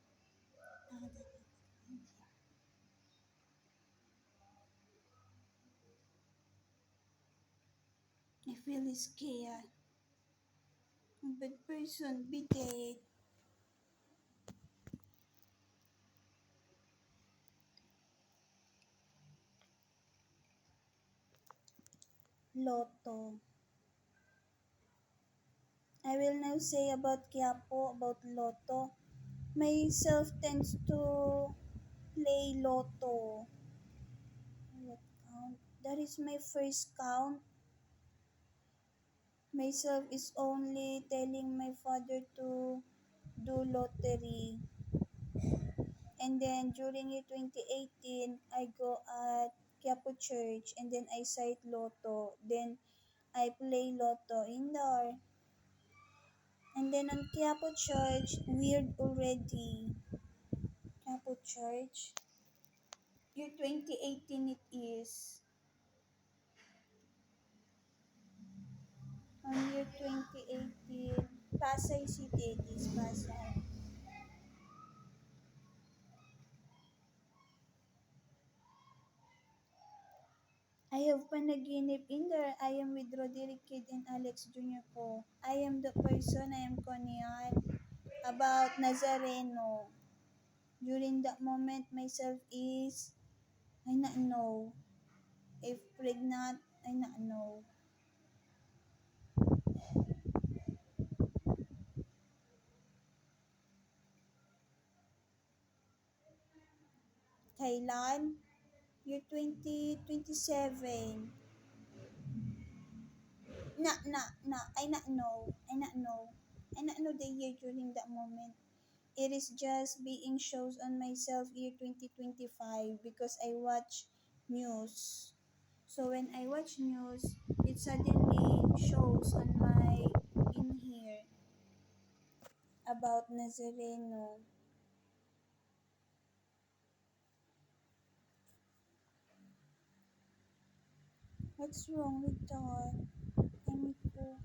I feel scared. A bad person be dead. Lotto. I will now say about Quiapo, about Lotto. Myself tends to play Lotto. What count? That is my first count. Myself is only telling my father to do lottery. And then during year 2018, I go at Quiapo Church and then I cite Lotto. Then I play Lotto indoor. And then on Quiapo Church, weird already. Quiapo Church. Year 2018 it is. On year 2018, Pasay City it is, Pasay. I have panaginip in there. I am with Roderick Kid and Alex Jr. ko. I am the person I am konian about Nazareno. During that moment, myself is, I not know. If pregnant, I not know. Thailand, year 2027. I not know. I not know. I not know the year during that moment. It is just being shows on myself year 2025 because I watch news. So when I watch news, it suddenly shows on my in here about Nazareno. What's wrong with that? I need to.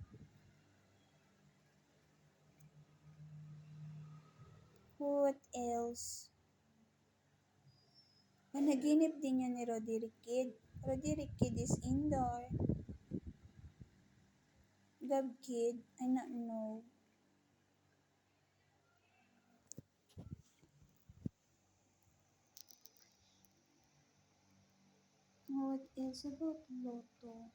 What else? Panaginip din yun ni Roderick Kid. Roderick Kid is indoor. Gab Kid, I not know. What else about Lotto?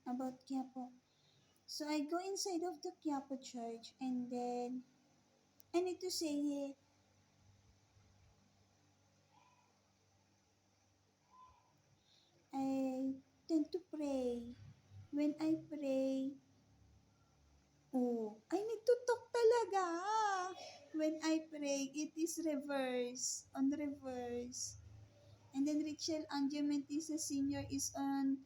About Quiapo. So I go inside of the Quiapo church and then I need to say it. I tend to pray. When I pray, oh, I need to talk talaga. When I pray, it is reverse, on reverse. And then Rachel Angiamentisa Senior is on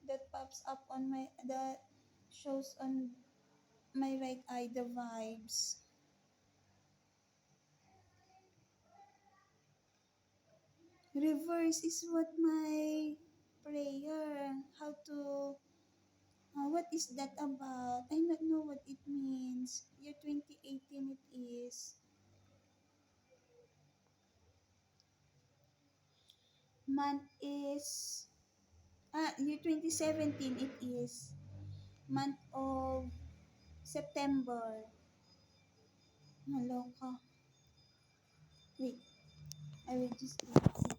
that pops up on my, that shows on my right eye the vibes. Reverse is what my prayer. How to, what is that about? I don't know what it means. Year 2018 it is. Month is, year 2017 it is. Month of September. Naloka. Wait, I will just see that.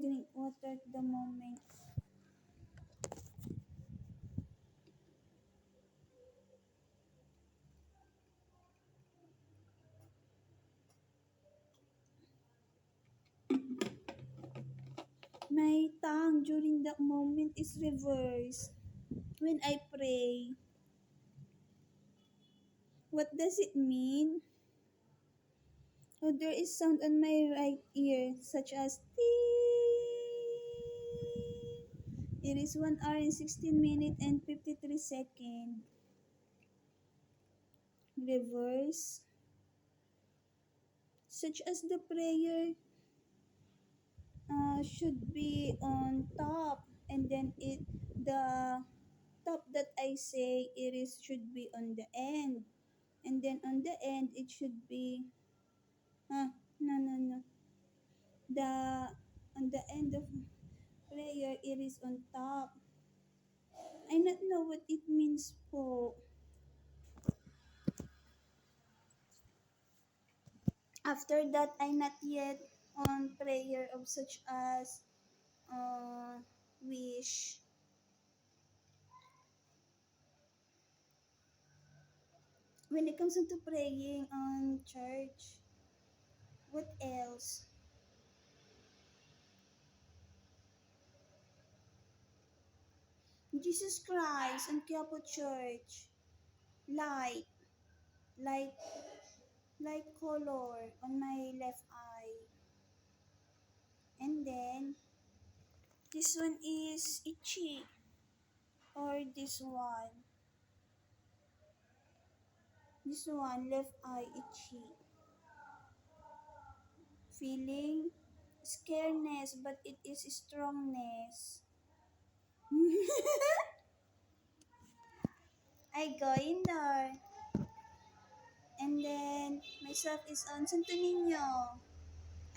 drink water at the moment. My tongue during that moment is reversed. When I pray, what does it mean? Oh, there is sound on my right ear, such as ting. It is 1 hour and 16 minutes and 53 seconds. Reverse, such as the prayer should be on top, and then the top that I say should be on the end, and then on the end it should be no, the on the end of prayer it is on top. I not know what it means po. After that, I not yet on prayer of such as uh, wish. When it comes into praying on church, what else? Jesus Christ and Quiapo Church. Light, light, light color on my left eye. And then, this one is itchy. Or this one. This one, left eye itchy. Feeling scareness, but it is strongness. I go in there. And then, myself is on Santo Niño.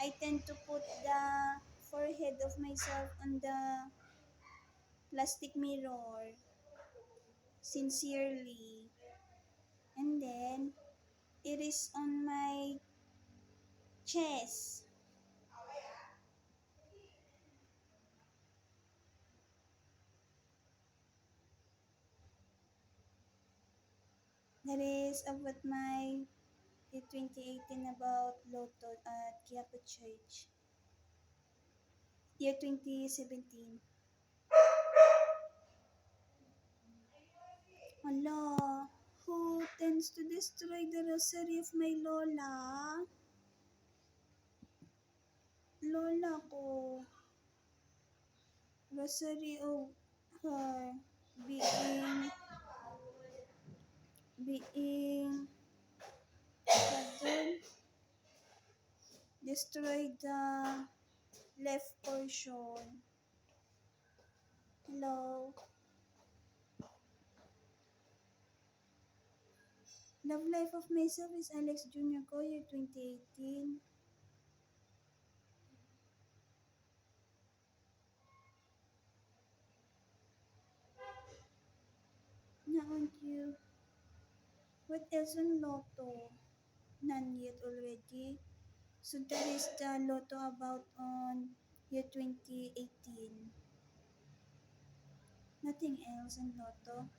I tend to put the forehead of myself on the plastic mirror. Sincerely. And then, it is on my chest. That is about my year 2018 about Lotto at Quiapo Church. Year 2017. Allah, who tends to destroy the rosary of my Lola? Lola ko. Rosary of her being pardon, destroy the left portion. Hello. Love life of myself is Alex Jr. ko, year 2018. Naon you. What else on Lotto? None yet already. So that is the Lotto about on year 2018. Nothing else on Lotto.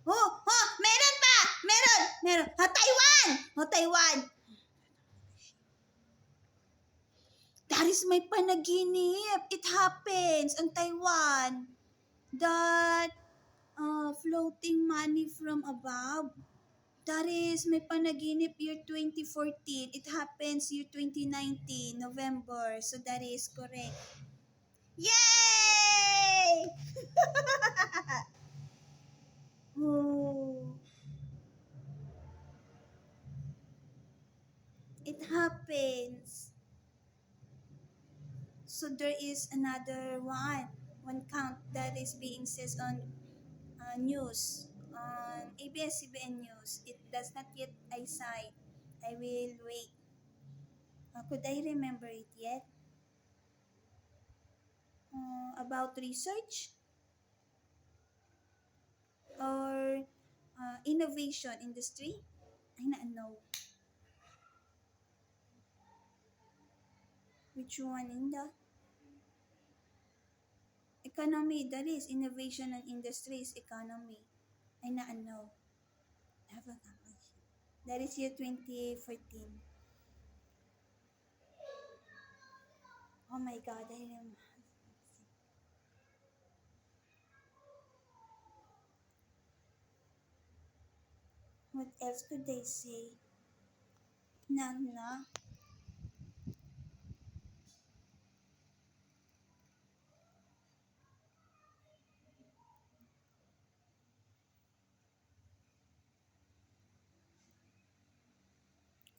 Oh, meron pa! Meron. Taiwan! Taiwan! That is my panaginip. It happens on Taiwan. That floating money from above. That is my panaginip year 2014. It happens year 2019, November. So that is correct. Yay! Oh, it happens. So there is another one count that is being said on news, on ABS-CBN News. It does not yet I cite. I will wait. Could I remember it yet? About research or innovation industry? I don't know. Which one in the? Economy, that is innovation and industries economy. Ay na ano. That is year 2014. Oh my god, I am. What else could they say? Na.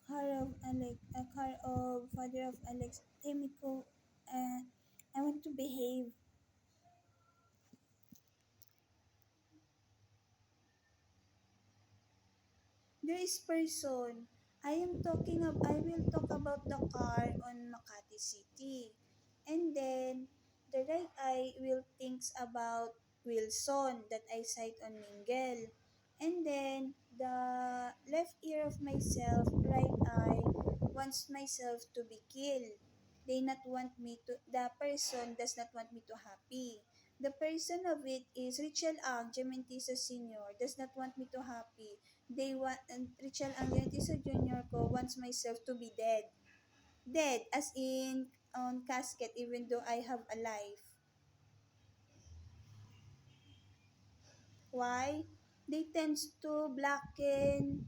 Car of father of Alex. Temiko. I want to behave. There is person. I will talk about the car on Makati City. And then the right eye will thinks about Wilson that I cite on Mingle. And then the left ear of myself, right eye, wants myself to be killed. They not want me to, the person does not want me to happy. The person of it is Richel Ang, Gementisa Senior, does not want me to happy. They want, and Richel Ang, Gementisa Junior ko wants myself to be dead. Dead, as in on casket, even though I have a life. Why? They tends to blacken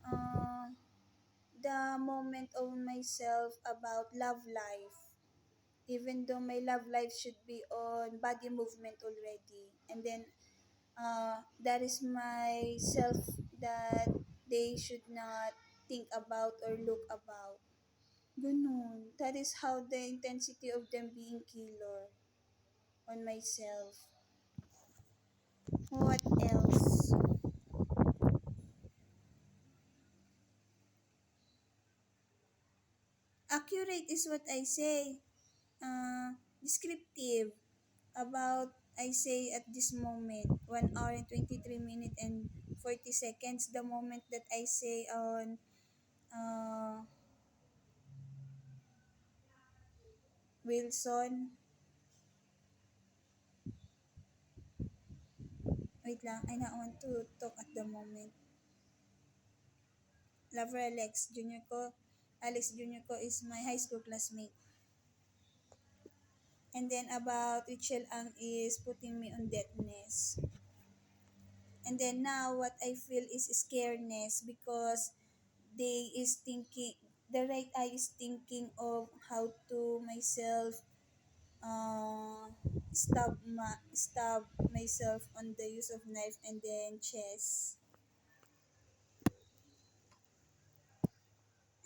uh, the moment of myself about love life. Even though my love life should be on body movement already. And then that is myself that they should not think about or look about. Ganun. That is how the intensity of them being killer on myself. What else? Accurate is what I say. Descriptive about I say at this moment 1 hour and 23 minutes and 40 seconds the moment that I say on Wilson. Wait lang, I not want to talk at the moment. Lover Alex Junior ko. Alex Junior ko is my high school classmate. And then about Richel Ang is putting me on deadness. And then now what I feel is scaredness because they is thinking the right eye is thinking of how to myself uh, stab myself on the use of knife and then chest.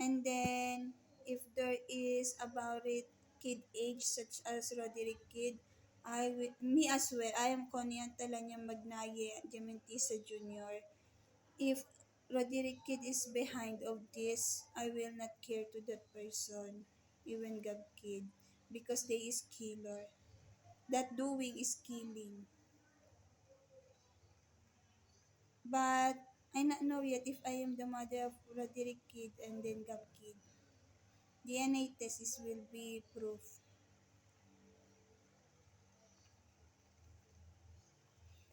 And then if there is about it kid age such as Roderick Kid, me as well, I am Connie Talanya Magnaye at Jamentisa Jr. If Roderick Kid is behind of this, I will not care to that person, even Gab Kid, because they is killer. That doing is killing. But I not know yet if I am the mother of Roderick Kid and then Gab Kid. DNA test is will be proof.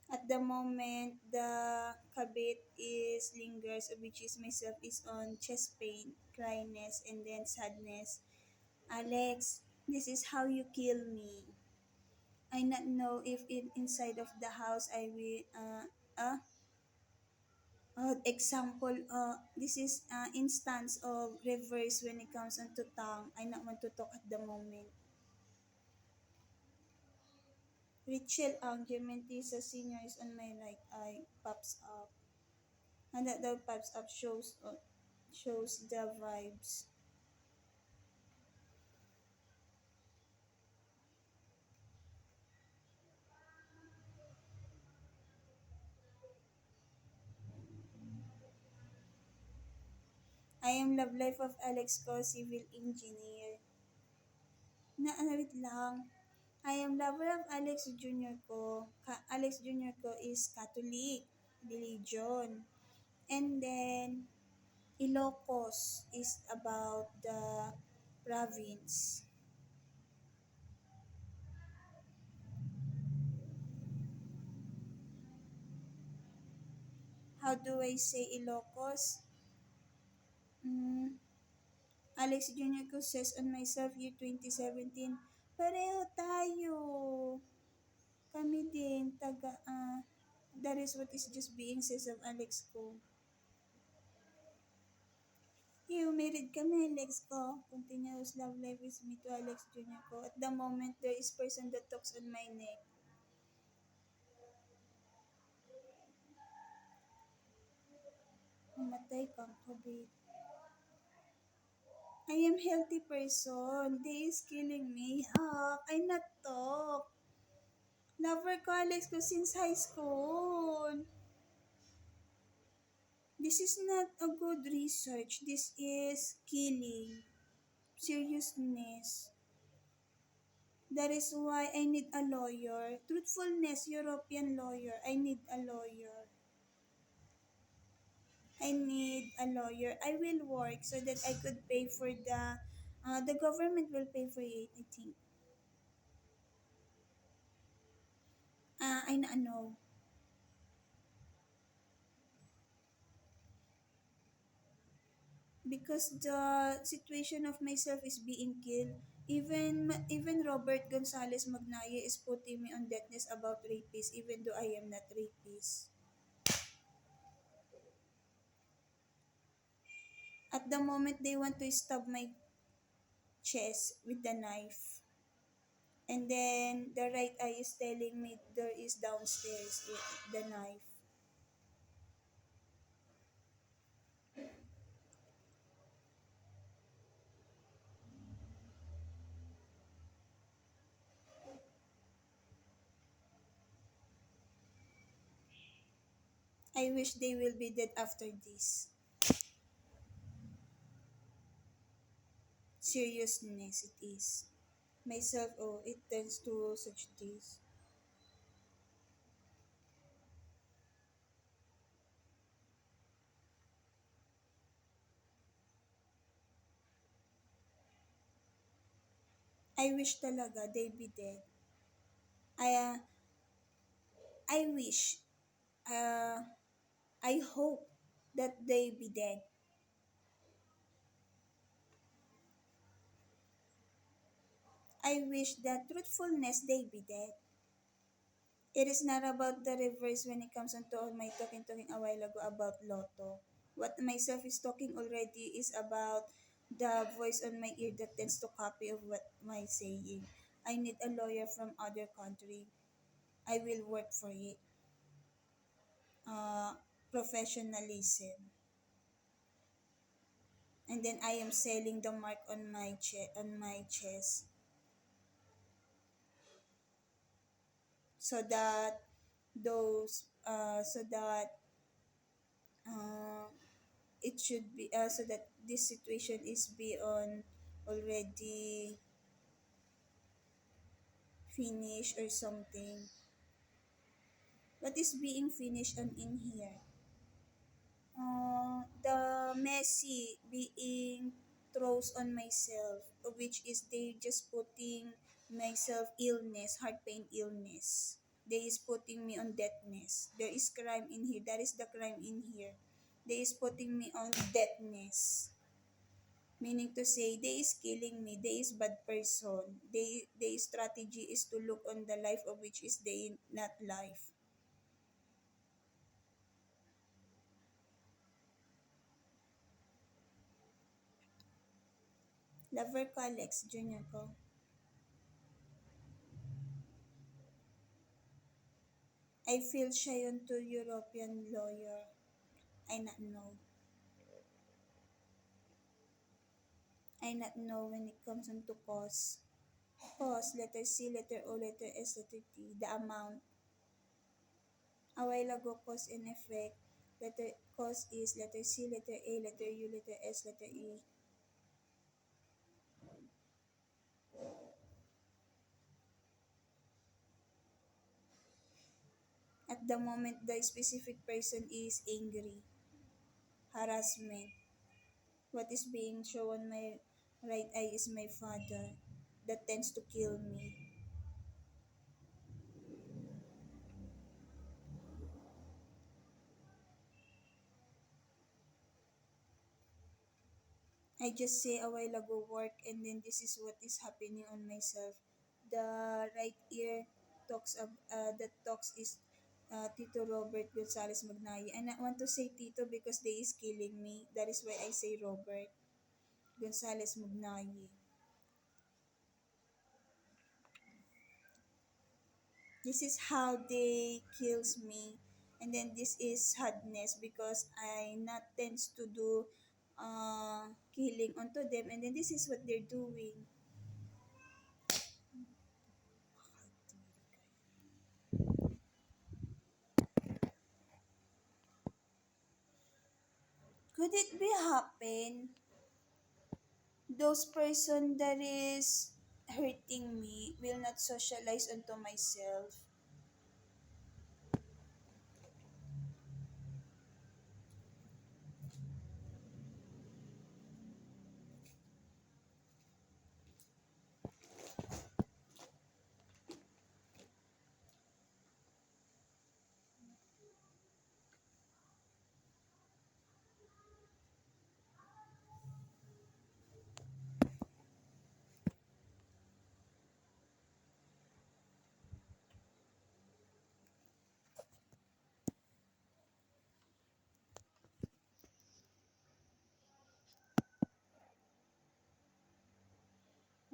At the moment, the kabit is lingers, which is myself is on chest pain, cryness, and then sadness. Alex, this is how you kill me. I not know if inside of the house I will example this is instance of reverse when it comes onto tongue. I not want to talk at the moment. Richel ang Gementisa Senior is on my right eye, pops up. And that the pops up shows the vibes. I am love life of Alex ko, civil engineer. Wait lang. I am lover of Alex Jr. ko. Alex Jr. ko is Catholic religion. And then, Ilocos is about the province. How do I say Ilocos? Mm, Alex Junior ko says on myself year 2017. Pareho tayo. Kami din, that is what is just being says of Alex ko. You, married kami, Alex ko. Continuous love life is me to Alex Junior ko. At the moment, there is person that talks on my neck. Mamatay kang kabit. I am healthy person. They is killing me. I not talk. Lover ko, Alex ko, since high school. This is not a good research. This is killing. Seriousness. That is why I need a lawyer. Truthfulness, European lawyer. I need a lawyer. I need a lawyer. I will work so that I could pay for the government will pay for it, I think. I na ano. Because the situation of myself is being killed. Even Robert Gonzalez Magnaye is putting me on death list about rapist even though I am not rapist. At the moment they want to stab my chest with the knife. And then the right eye is telling me there is downstairs the knife. I wish they will be dead after this. Seriousness it is. Myself, oh, it tends to such this. I wish talaga they be dead. I, uh, I wish, uh, I hope that they be dead. I wish that truthfulness they be dead. It is not about the reverse when it comes onto all my talking a while ago about Lotto. What myself is talking already is about the voice on my ear that tends to copy of what my saying. I need a lawyer from other country. I will work for it. Uh, Professionalism. And then I am selling the mark on my chest so that so that uh, it should be so that this situation is beyond already finished or something. What is being finished on in here? The messy being throws on myself, which is they just putting myself illness, heart pain illness. They is putting me on deadness. There is crime in here. That is the crime in here. They is putting me on deadness. Meaning to say, they is killing me. They is bad person. They strategy is to look on the life of which is they not life. Lover ko, Alex Junior ko. I feel shy on to European lawyer. I not know. I not know when it comes on to cost. Cost, letter C, letter O, letter S, letter T, the amount. A while ago, cause and effect. Letter cause is letter C, letter A, letter U, letter S, letter E. At the moment, the specific person is angry. Harassment. What is being shown on my right eye is my father that tends to kill me. I just say a while ago work, and then this is what is happening on myself. The right ear that talks is Tito Robert Gonzales Magnayi. And I want to say Tito because they is killing me. That is why I say Robert Gonzales Magnayi. This is how they kills me. And then this is sadness because I not tends to do killing onto them, and then this is what they're doing. Could it be happen those person that is hurting me will not socialize onto myself?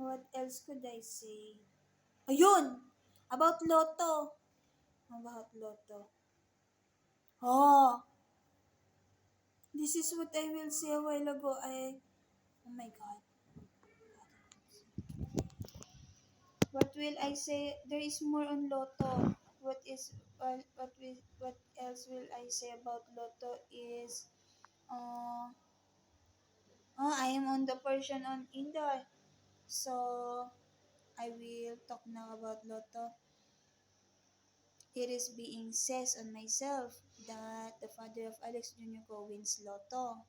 What else could I say? Ayun! About Lotto. About Lotto. Oh, this is what I will say a while ago. Oh my god. What will I say? There is more on Lotto. What else will I say about Lotto is uh I am on the portion on indoor. So I will talk now about Lotto. It is being says on myself that the father of Alex Junior Co wins Lotto.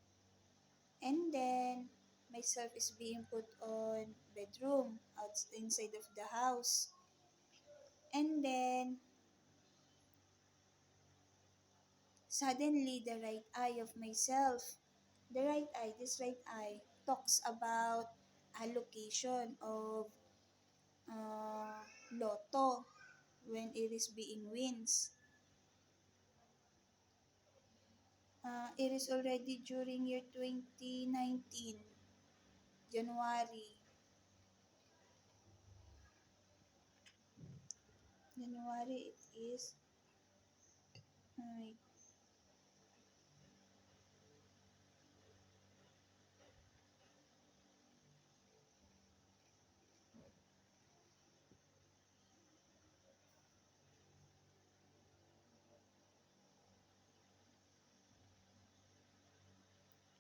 And then myself is being put on bedroom out inside of the house. And then suddenly the right eye of myself, this right eye talks about allocation of uh, Lotto when it is being wins. It is already during year 2019, January. January it is. Alright.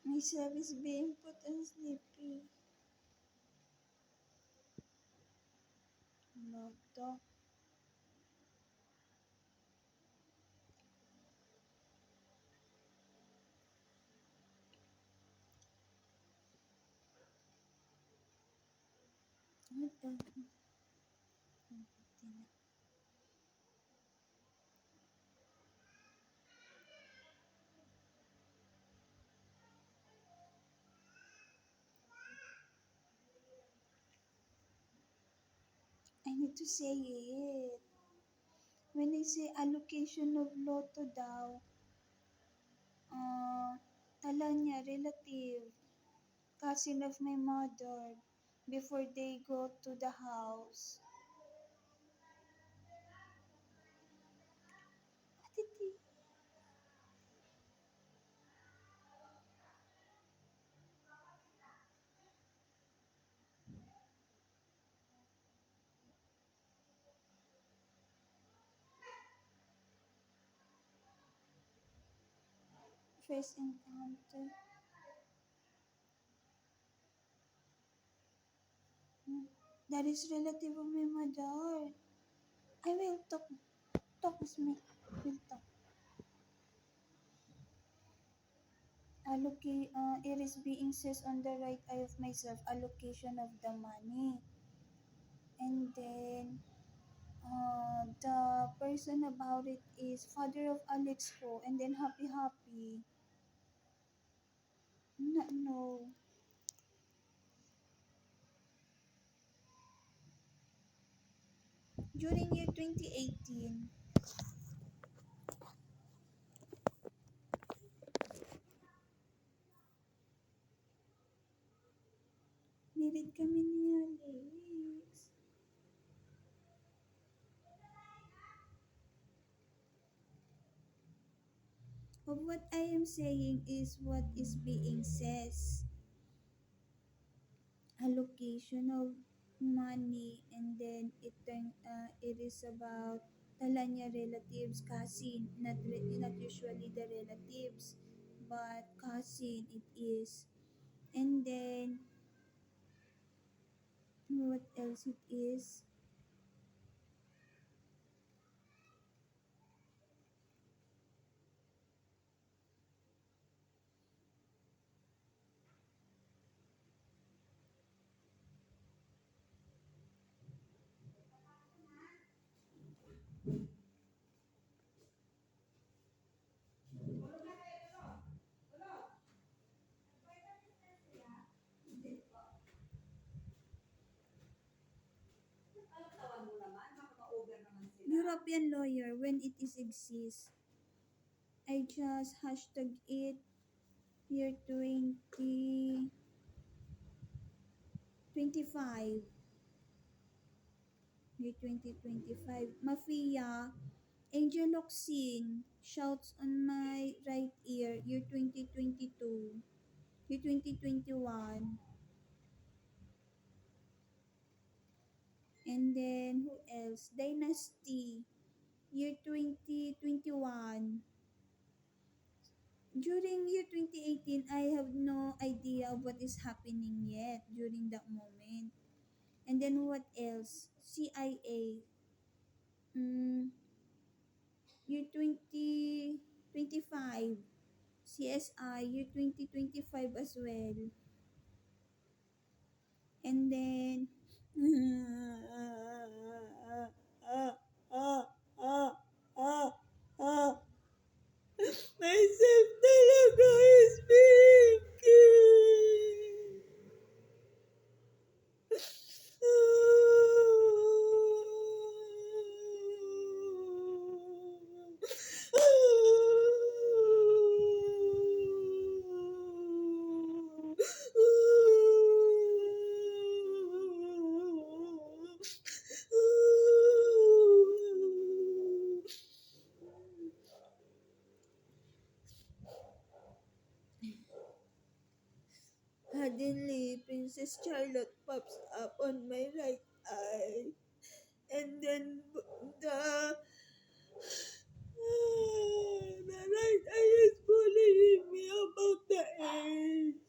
Myself is being put on sleepy. Lotto. What the? I need to say it. When I say allocation of Lotto daw, uh, tala niya, relative, cousin of my mother, before they go to the house. What did he? First encounter. Hmm. That is relative of my mother. I will talk with me. Will talk. It is being says on the right eye of myself, allocation of the money. And then, the person about it is father of Alex ko, and then happy happy. No, no. During year 2018, nirid kami ni Alex. Of what I am saying is what is being says. Allocation of money, and then it is about tala niya relatives, cousin, not usually the relatives, but cousin it is. And then what else it is? European lawyer when it is exists. I just hashtag it year 2025. Year 2025. Mafia. Angel Locsin shouts on my right ear. Year 2022. Year 2021. And then who else? Dynasty. Year 2021. During year 2018, I have no idea of what is happening yet during that moment. And then what else? CIA. Mm, year 2025. CSI, year 2025 as well. And then, myself talaga is speaking. Suddenly, Princess Charlotte pops up on my right eye. And then the the right eye is bullying me about the age.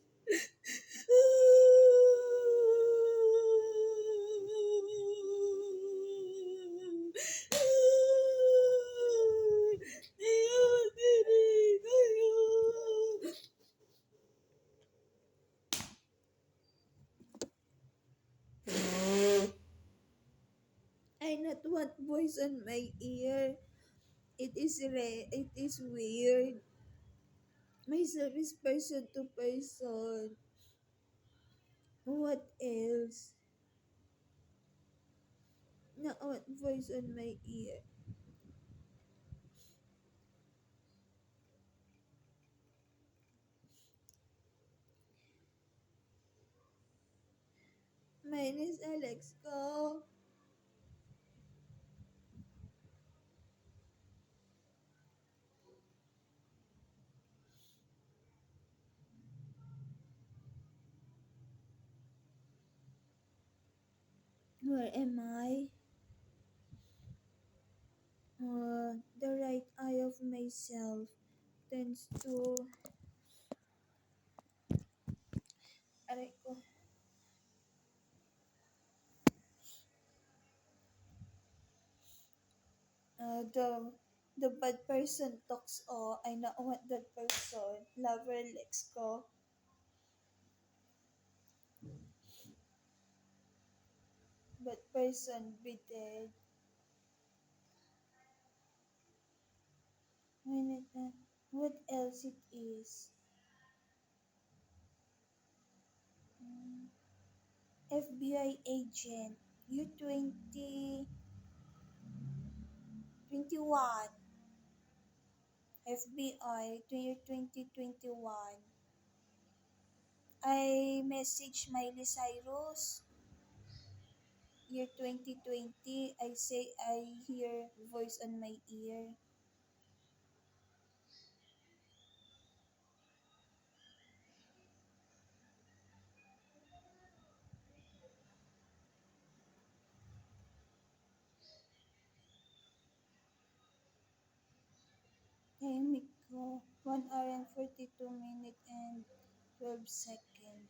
Ayaw, dinig, ayaw. I not want voice on my ear. It is weird. Myself is person to person. What else? Not want voice on my ear. Mine is Alex ko. Where am I? The right eye of myself tends to aray ko, the bad person talks I not want that person. Lover Lex ko. Bad person be dead. When it, what else it is? FBI agent. U20. 21. FBI, year 2021. I message Miley Cyrus. Year 2020, I say I hear voice on my ear. Tahimik ko. 1 hour and 42 minutes and 12 seconds.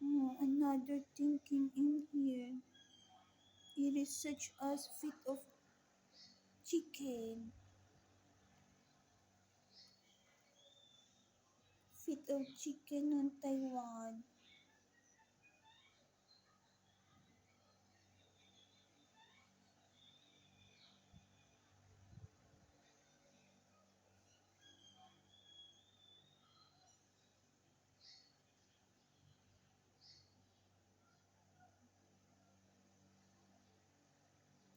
Oh, another thinking in here. It is such as feet of chicken. Feet of chicken on Taiwan.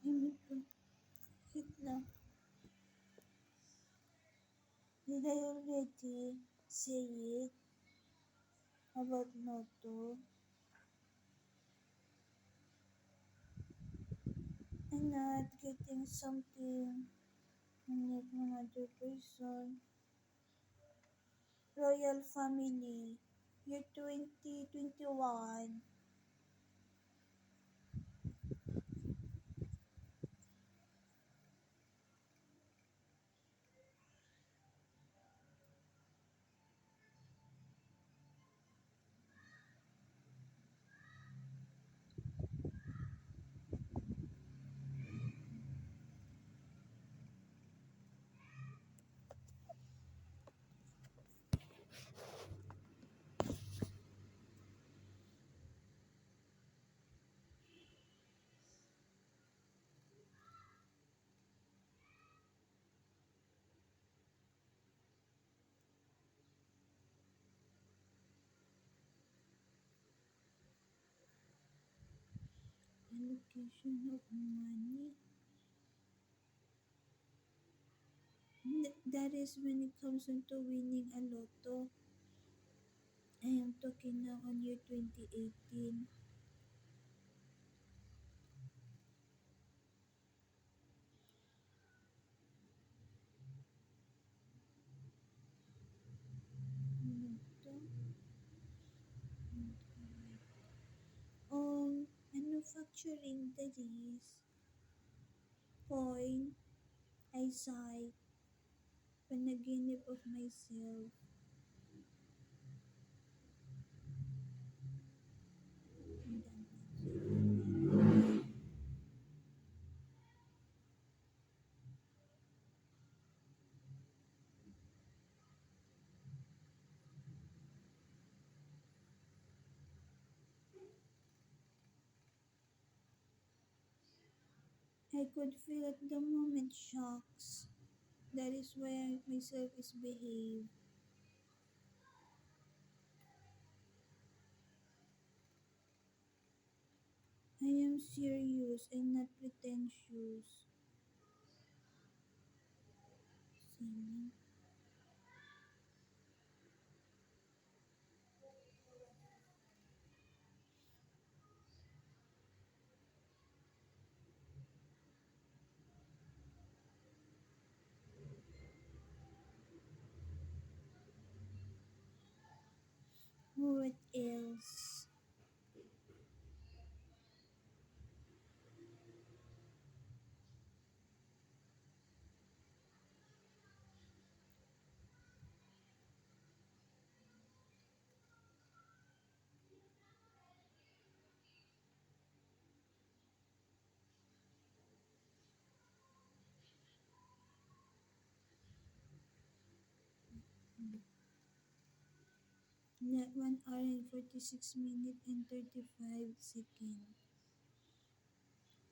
Tahimik ko. Wait lang. Did I already say it about Noto? I'm not getting something like another person. Royal family. Year 2021. Allocation of money. That is when it comes into winning a lotto. I am talking now on year 2018. Lotto. On manufacturing that is coin, eyesight, panaginip of myself, and I could feel at the moment shocks. That is why I myself is behave. I am serious and not pretentious. Singing. What else? 1 hour and 46 minutes and 35 seconds.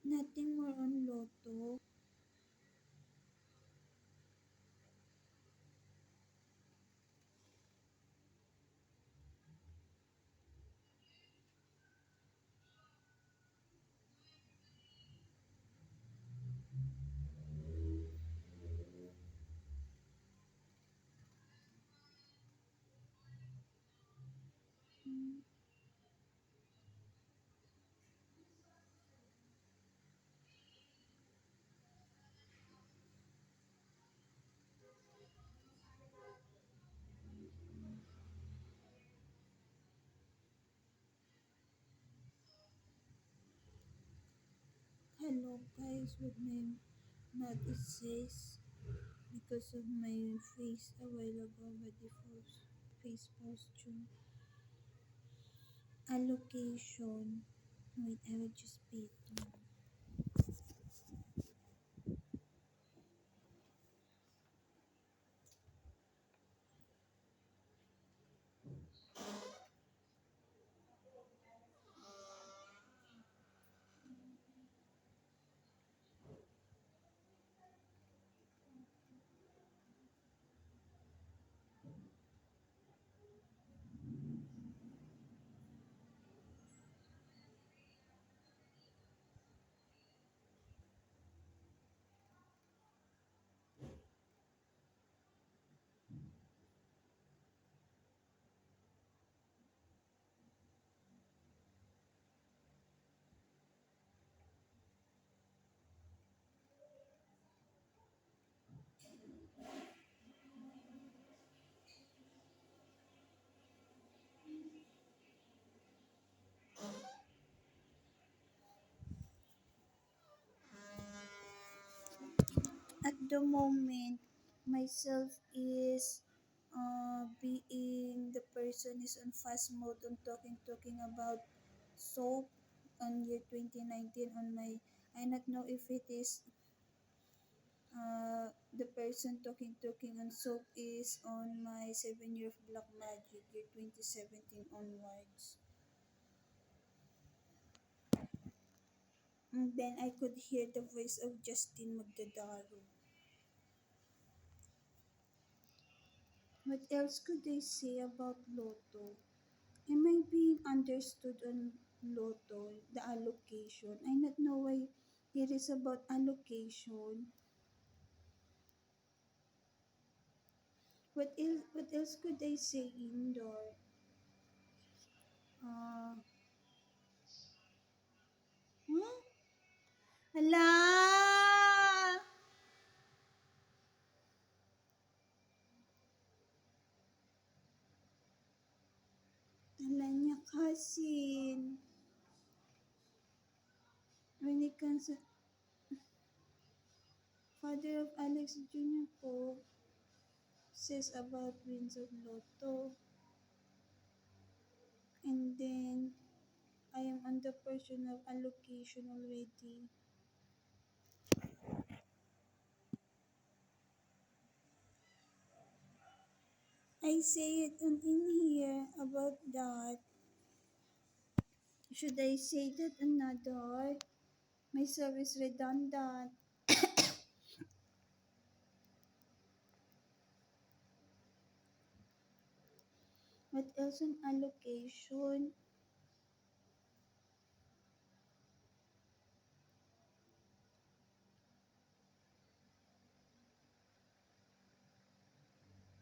Nothing more on Lotto. Hmm. Hello guys, with my mouth it says because of my face a while ago, body force, face posture, allocation. Wait, I will just pay it. At the moment, myself is being the person is on fast mode on talking about soap on year 2019 on my I not know if it is the person talking on soap is on my 7 year of black magic year 2017 onwards. And then I could hear the voice of Justin Magdadaro. What else could they say about Lotto? Am I being understood on Lotto, the allocation? I not know why it is about allocation. What else could they say indoor? Uh, huh? Hala! Hala niya kasin. When it comes to father of Alex Jr. po says about wins of Lotto. And then I am on the portion of allocation already. I say it in here about that. Should I say that another? Myself is redundant. What else on allocation?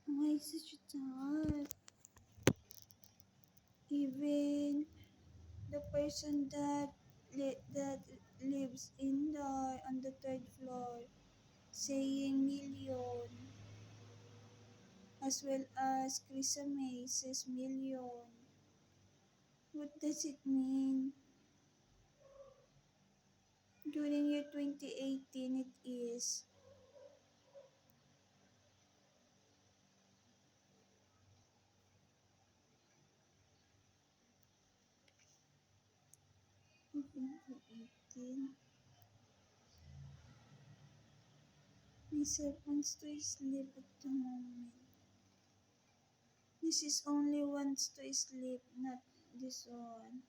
Why such that? Even the person that lives in the on the third floor saying million, as well as Chrisa May says million. What does it mean? During year 2018 it is. In 2018. Myself wants to sleep at the moment. This is only wants to sleep, not this one.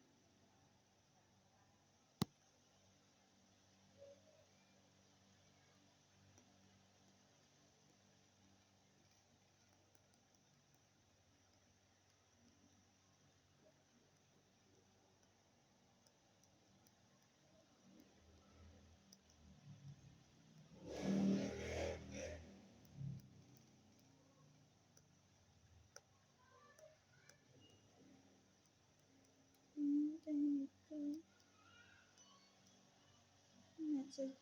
Not such,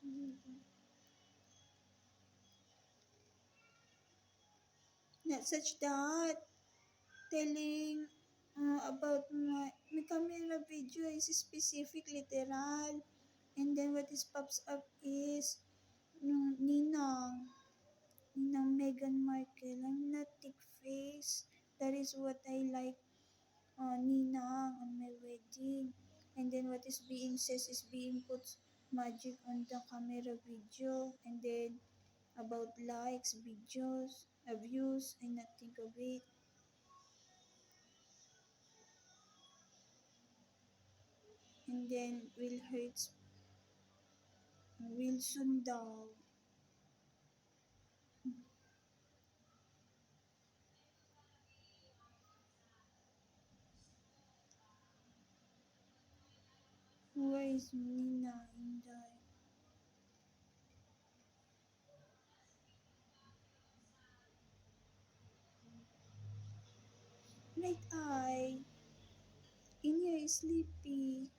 not such that. Telling about my camera video is specific, literal. And then what is pops up is Ninang. Ninang Meghan Markle. I'm not thick face. That is what I like, Ninang on my wedding. And then what is being says is being put magic on the camera video. And then about likes, videos, views, I not think of it. And then will hurts Wilson daw. Where is Nina in the right eye? In here is sleepy.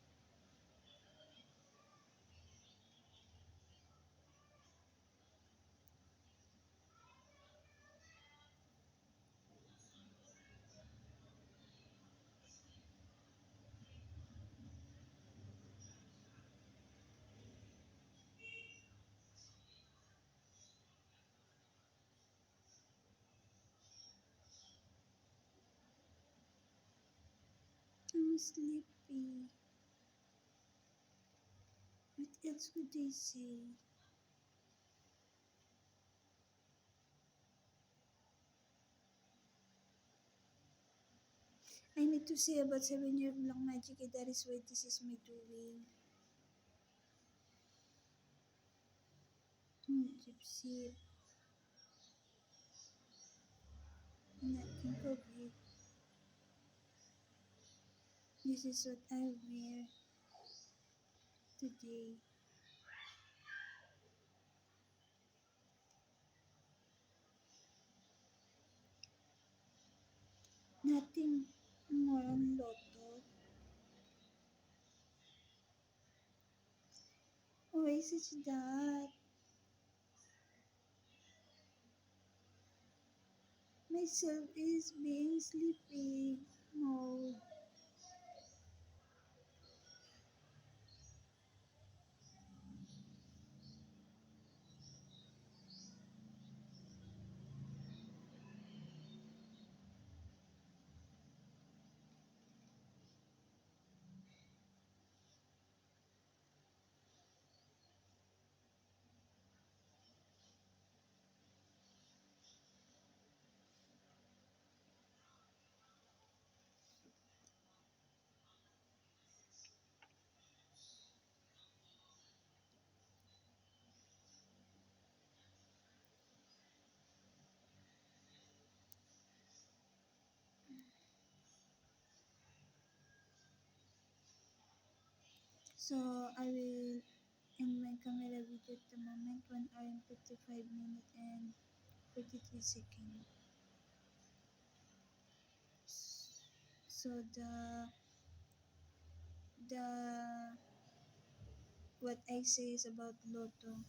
I'm sleepy. What else could they say? I need to say about 7 year Black Magic. That is why this is me doing. Gypsy. Not think of it. This is what I wear today. Nothing more on Lotto. Why is it that? Myself is being sleepy. No. So I will end my camera video at the moment, 1 hour and 55 minutes and 43 seconds. So the what I say is about Lotto.